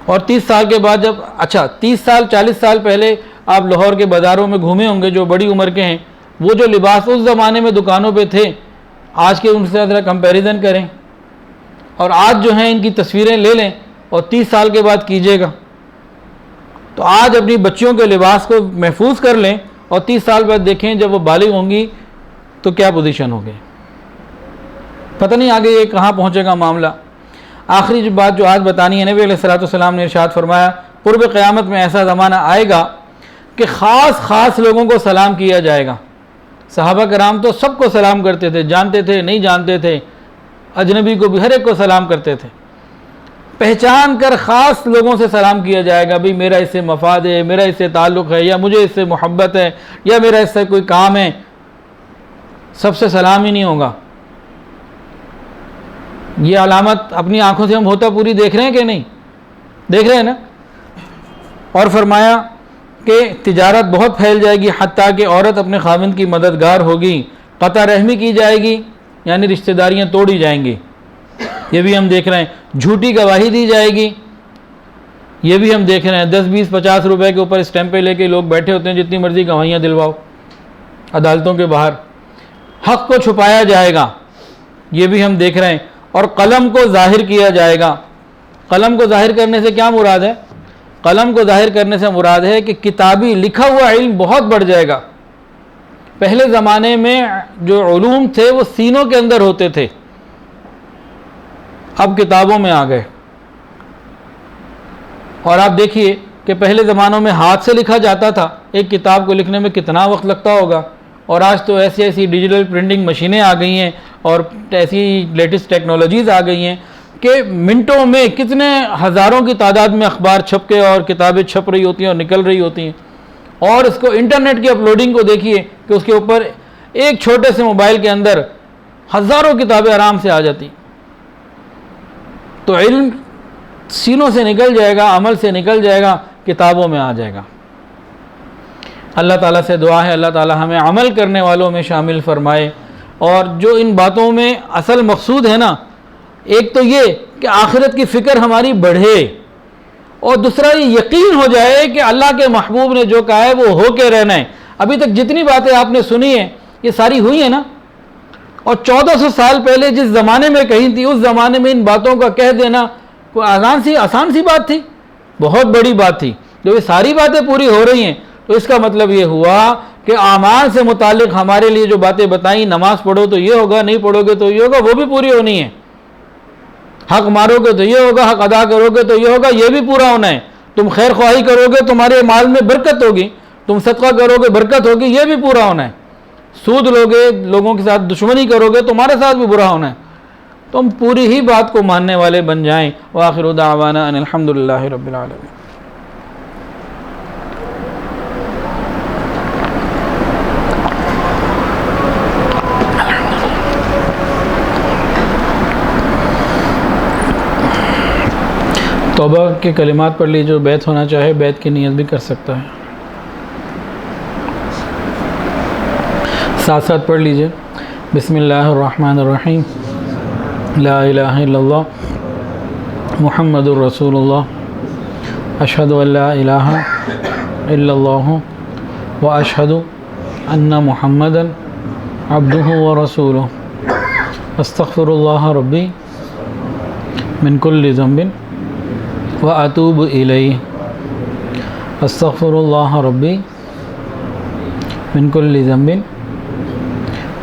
اور 30 سال کے بعد جب 30 سال 40 سال پہلے آپ لاہور کے بازاروں میں گھومے ہوں گے، جو بڑی عمر کے ہیں، وہ جو لباس اس زمانے میں دکانوں پہ تھے، آج کے ان سے ذرا کمپیریزن کریں اور آج جو ہیں ان کی تصویریں لے لیں اور 30 سال کے بعد کیجیے گا. تو آج اپنی بچیوں کے لباس کو محفوظ کر لیں اور 30 سال بعد دیکھیں جب وہ بالغ ہوں گی تو کیا پوزیشن ہوگی. پتہ نہیں آگے یہ کہاں پہنچے گا معاملہ. آخری جو بات جو آج بتانی ہے، نبی علیہ الصلوۃ والسلام نے ارشاد فرمایا قرب قیامت میں ایسا زمانہ آئے گا کہ خاص لوگوں کو سلام کیا جائے گا. صحابہ کرام تو سب کو سلام کرتے تھے، جانتے تھے نہیں جانتے تھے، اجنبی کو بھی ہر ایک کو سلام کرتے تھے. پہچان کر خاص لوگوں سے سلام کیا جائے گا، بھئی میرا اس سے مفاد ہے، میرا اس سے تعلق ہے، یا مجھے اس سے محبت ہے، یا میرا اس سے کوئی کام ہے. سب سے سلام ہی نہیں ہوگا. یہ علامت اپنی آنکھوں سے ہم ہوتا پوری دیکھ رہے ہیں کہ نہیں؟ دیکھ رہے ہیں نا. اور فرمایا کہ تجارت بہت پھیل جائے گی، حتیٰ کہ عورت اپنے خاوند کی مددگار ہوگی، قطع رحمی کی جائے گی، یعنی رشتہ داریاں توڑی جائیں گی. یہ بھی ہم دیکھ رہے ہیں. جھوٹی گواہی دی جائے گی، یہ بھی ہم دیکھ رہے ہیں. 10 20 50 روپے کے اوپر اسٹیمپیں لے کے لوگ بیٹھے ہوتے ہیں، جتنی مرضی گواہیاں دلواؤ عدالتوں کے باہر. حق کو چھپایا جائے گا، یہ بھی ہم دیکھ رہے ہیں. اور قلم کو ظاہر کیا جائے گا. قلم کو ظاہر کرنے سے کیا مراد ہے؟ قلم کو ظاہر کرنے سے مراد ہے کہ کتابی لکھا ہوا علم بہت بڑھ جائے گا. پہلے زمانے میں جو علوم تھے وہ سینوں کے اندر ہوتے تھے، اب کتابوں میں آ گئے. اور آپ دیکھیے کہ پہلے زمانوں میں ہاتھ سے لکھا جاتا تھا، ایک کتاب کو لکھنے میں کتنا وقت لگتا ہوگا. اور آج تو ایسی ڈیجیٹل پرنٹنگ مشینیں آ گئی ہیں اور ایسی لیٹسٹ ٹیکنالوجیز آ گئی ہیں کہ منٹوں میں کتنے ہزاروں کی تعداد میں اخبار چھپ کے اور کتابیں چھپ رہی ہوتی ہیں اور نکل رہی ہوتی ہیں. اور اس کو انٹرنیٹ کی اپلوڈنگ کو دیکھیے کہ اس کے اوپر ایک چھوٹے سے موبائل کے اندر ہزاروں کتابیں آرام سے آ جاتی. تو علم سینوں سے نکل جائے گا، عمل سے نکل جائے گا، کتابوں میں آ جائے گا. اللہ تعالیٰ سے دعا ہے اللہ تعالیٰ ہمیں عمل کرنے والوں میں شامل فرمائے. اور جو ان باتوں میں اصل مقصود ہے نا، ایک تو یہ کہ آخرت کی فکر ہماری بڑھے، اور دوسرا یہ یقین ہو جائے کہ اللہ کے محبوب نے جو کہا ہے وہ ہو کے رہنا ہے. ابھی تک جتنی باتیں آپ نے سنی ہیں یہ ساری ہوئی ہیں نا. اور 1400 سال پہلے جس زمانے میں کہی تھی، اس زمانے میں ان باتوں کا کہہ دینا کوئی آسان سی بات تھی؟ بہت بڑی بات تھی. جو یہ ساری باتیں پوری ہو رہی ہیں تو اس کا مطلب یہ ہوا کہ اعمال سے متعلق ہمارے لیے جو باتیں بتائیں، نماز پڑھو تو یہ ہوگا، نہیں پڑھو گے تو یہ ہوگا، وہ بھی پوری ہونی ہے. حق مارو گے تو یہ ہوگا، حق ادا کرو گے تو یہ ہوگا، یہ بھی پورا ہونا ہے. تم خیر خواہی کرو گے تمہارے مال میں برکت ہوگی، تم صدقہ کرو گے برکت ہوگی، یہ بھی پورا ہونا ہے. سود لوگے، لوگوں کے ساتھ دشمنی کرو گے تمہارے ساتھ بھی برا ہونا ہے. تم پوری ہی بات کو ماننے والے بن جائیں. وآخر دعوانا ان الحمدللہ رب العالمین. توبہ کے کلمات پڑھ لیجیے. جو بیت ہونا چاہے بیت کی نیت بھی کر سکتا ہے. ساتھ ساتھ پڑھ لیجیے. بسم اللہ الرحمن الرحیم. لا الہ الا اللہ محمد الرسول اللہ. اشہد ان لا الہ الا اللہ واشہد ان محمدا عبدہ ورسولہ. استغفر اللہ ربی من کل ذنب واتوب الیہ. استغفر اللہ ربی من کل ذنب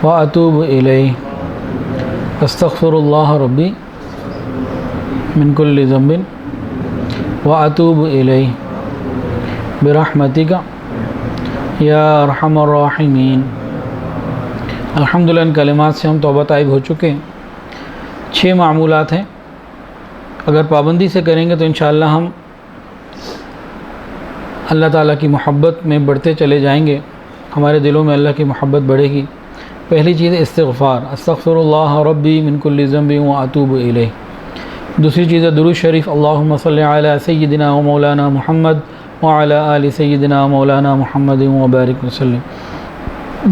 واتوب الیہ. استغفر اللہ ربی من کل ذنب واتوب الیہ برحمتک یا ارحم الراحمین. الحمدللہ ان کلمات سے ہم توبہ طائب ہو چکے ہیں. 6 معمولات ہیں، اگر پابندی سے کریں گے تو انشاءاللہ ہم اللہ تعالیٰ کی محبت میں بڑھتے چلے جائیں گے، ہمارے دلوں میں اللہ کی محبت بڑھے گی. پہلی چیز ہے استغفار. استغفر اللہ ربی من کل ذنب واتوب الیہ. دوسری چیز ہے درود شریف. اللہم صلی علی سیدنا و مولانا محمد وعلی آل سیدنا مولانا محمد وبارک وسلم۔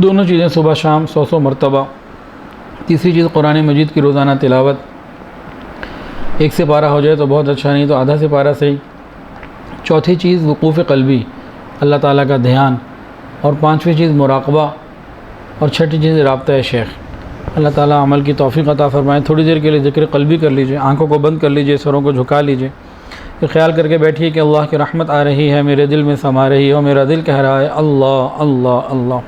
دونوں چیزیں صبح شام 100 مرتبہ۔ تیسری چیز قرآن مجید کی روزانہ تلاوت، 1 سپارہ ہو جائے تو بہت اچھا، نہیں تو آدھا سپارہ صحیح۔ چوتھی چیز وقوف قلبی، اللہ تعالیٰ کا دھیان، اور 5ویں چیز مراقبہ، اور 6ٹھی چیز رابطہ شیخ۔ اللہ تعالیٰ عمل کی توفیق عطا فرمائے۔ تھوڑی دیر کے لیے ذکر قلبی کر لیجئے، آنکھوں کو بند کر لیجئے، سروں کو جھکا لیجئے، پھر خیال کر کے بیٹھیے کہ اللہ کی رحمت آ رہی ہے، میرے دل میں سما رہی ہے، اور میرا دل کہہ رہا ہے اللہ اللہ اللہ۔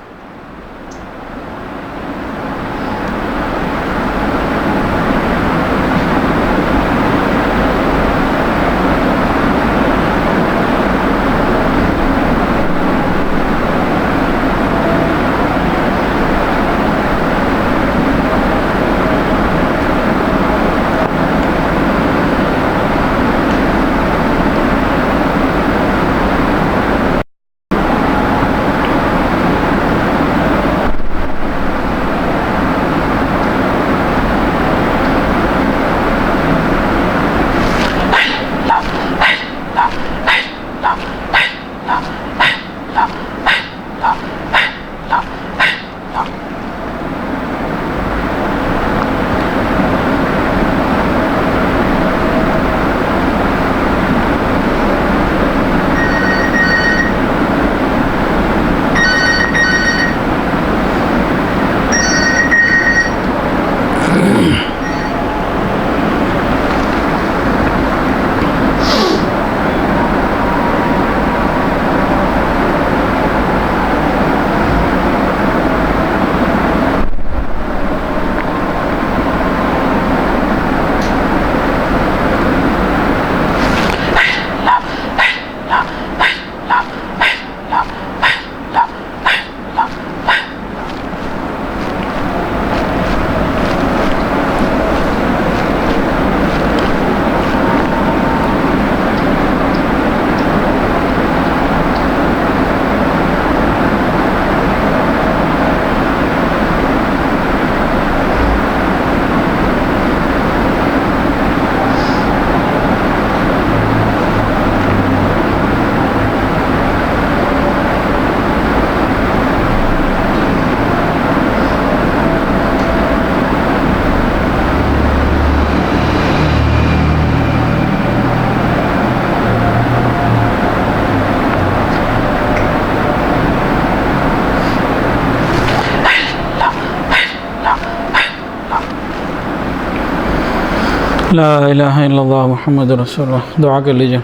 لا الہ الا اللہ محمد رسول اللہ۔ دعا کر لیجئے۔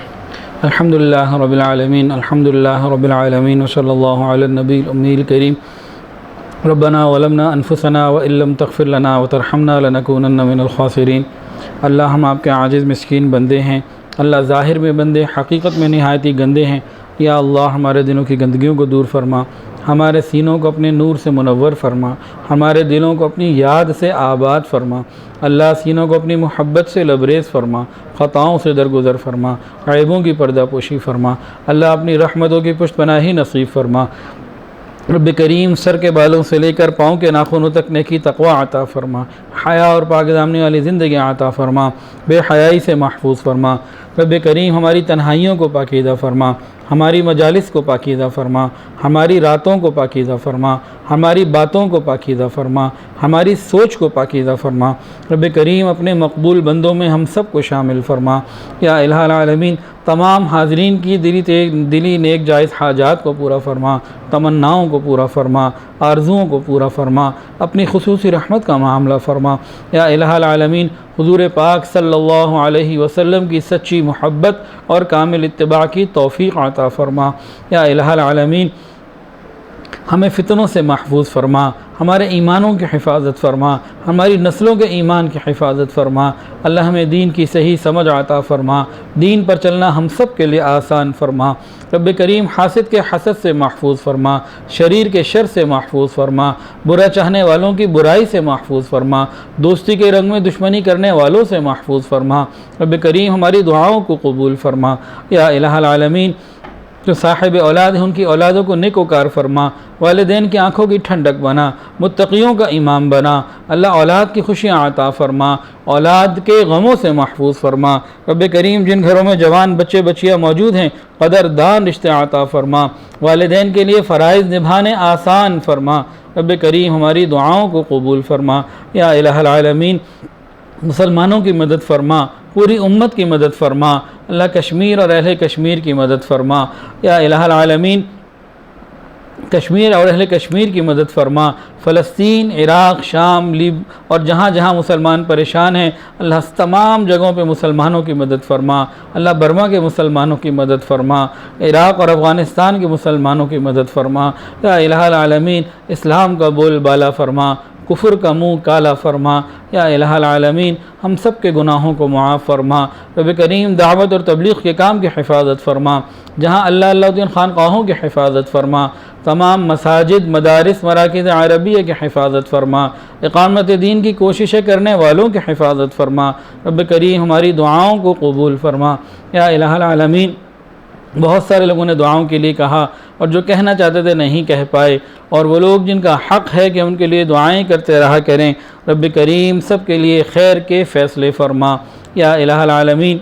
الحمدللہ رب العالمین، الحمدللہ رب العالمین، وصلی اللہ علی النبی الامی الکریم۔ ربنا ظلمنا انفسنا وان لم تغفر لنا وترحمنا لنکونن من الخاسرین۔ اللہ ہم آپ کے عاجز مسکین بندے ہیں، اللہ ظاہر میں بندے، حقیقت میں نہایت ہی گندے ہیں۔ یا اللہ ہمارے دلوں کی گندگیوں کو دور فرما، ہمارے سینوں کو اپنے نور سے منور فرما، ہمارے دلوں کو اپنی یاد سے آباد فرما۔ اللہ سینوں کو اپنی محبت سے لبریز فرما، خطاؤں سے درگزر فرما، عیبوں کی پردہ پوشی فرما۔ اللہ اپنی رحمتوں کی پشت پناہی نصیب فرما۔ رب کریم سر کے بالوں سے لے کر پاؤں کے ناخنوں تک نیکی تقوی عطا فرما، حیا اور پاک دامنی والی زندگی عطا فرما، بے حیائی سے محفوظ فرما۔ رب کریم ہماری تنہائیوں کو پاکیزہ فرما، ہماری مجالس کو پاکیزہ فرما، ہماری راتوں کو پاکیزہ فرما، ہماری باتوں کو پاکیزہ فرما، ہماری سوچ کو پاکیزہ فرما۔ رب کریم اپنے مقبول بندوں میں ہم سب کو شامل فرما۔ یا الہ العالمین تمام حاضرین کی دلی نیک جائز حاجات کو پورا فرما، تمناؤں کو پورا فرما، آرزوؤں کو پورا فرما، اپنی خصوصی رحمت کا معاملہ فرما۔ یا الہ العالمین حضور پاک صلی اللہ علیہ وسلم کی سچی محبت اور کامل اتباع کی توفیق عطا فرما۔ یا الہ العالمین ہمیں فتنوں سے محفوظ فرما، ہمارے ایمانوں کی حفاظت فرما، ہماری نسلوں کے ایمان کی حفاظت فرما۔ اللہ ہمیں دین کی صحیح سمجھ عطا فرما، دین پر چلنا ہم سب کے لیے آسان فرما۔ رب کریم حاسد کے حسد سے محفوظ فرما، شریر کے شر سے محفوظ فرما، برا چاہنے والوں کی برائی سے محفوظ فرما، دوستی کے رنگ میں دشمنی کرنے والوں سے محفوظ فرما۔ رب کریم ہماری دعاؤں کو قبول فرما۔ یا الہ العالمین جو صاحب اولاد ہیں ان کی اولادوں کو نیک وکار فرما، والدین کی آنکھوں کی ٹھنڈک بنا، متقیوں کا امام بنا۔ اللہ اولاد کی خوشیاں عطا فرما، اولاد کے غموں سے محفوظ فرما۔ رب کریم جن گھروں میں جوان بچے بچیاں موجود ہیں قدردان رشتے عطا فرما، والدین کے لیے فرائض نبھانے آسان فرما۔ رب کریم ہماری دعاؤں کو قبول فرما۔ یا الہ العالمین مسلمانوں کی مدد فرما، پوری امت کی مدد فرما، اللہ کشمیر اور اہل کشمیر کی مدد فرما۔ یا الہ العالمین کشمیر اور اہل کشمیر کی مدد فرما، فلسطین، عراق، شام، لیب اور جہاں جہاں مسلمان پریشان ہیں اللہ تمام جگہوں پہ مسلمانوں کی مدد فرما۔ اللہ برما کے مسلمانوں کی مدد فرما، عراق اور افغانستان کے مسلمانوں کی مدد فرما۔ یا الہ العالمین اسلام کا بول بالا فرما، کفر کا منہ کالا فرما۔ یا الہ العالمین ہم سب کے گناہوں کو معاف فرما۔ رب کریم دعوت اور تبلیغ کے کام کی حفاظت فرما، جہاں اللہ دین خانقاہوں کی حفاظت فرما، تمام مساجد، مدارس، مراکز عربیہ کی حفاظت فرما، اقامت دین کی کوششیں کرنے والوں کی حفاظت فرما۔ رب کریم ہماری دعاؤں کو قبول فرما۔ یا الہ العالمین بہت سارے لوگوں نے دعاؤں کے لیے کہا اور جو کہنا چاہتے تھے نہیں کہہ پائے، اور وہ لوگ جن کا حق ہے کہ ان کے لیے دعائیں کرتے رہا کریں، رب کریم سب کے لیے خیر کے فیصلے فرما۔ یا الہ العالمین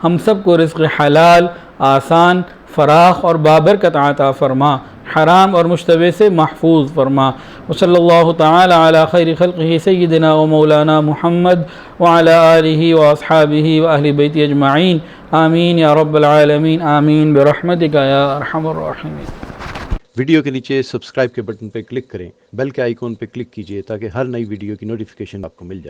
ہم سب کو رزق حلال، آسان، فراخ اور بابرکت عطا فرما، حرام اور مشتبہ سے محفوظ فرما۔ وصلی اللہ تعالی علی خیر خلقہ سیدنا و مولانا محمد وعلی آلہ واصحابہ واہل بیت اجمعین، آمین یا رب العالمین، آمین برحمتک یا ارحم الراحمین۔ ویڈیو کے نیچے سبسکرائب کے بٹن پہ کلک کریں، بیل کے آئیکن پہ کلک کیجئے تاکہ ہر نئی ویڈیو کی نوٹیفیکیشن آپ کو مل جائے۔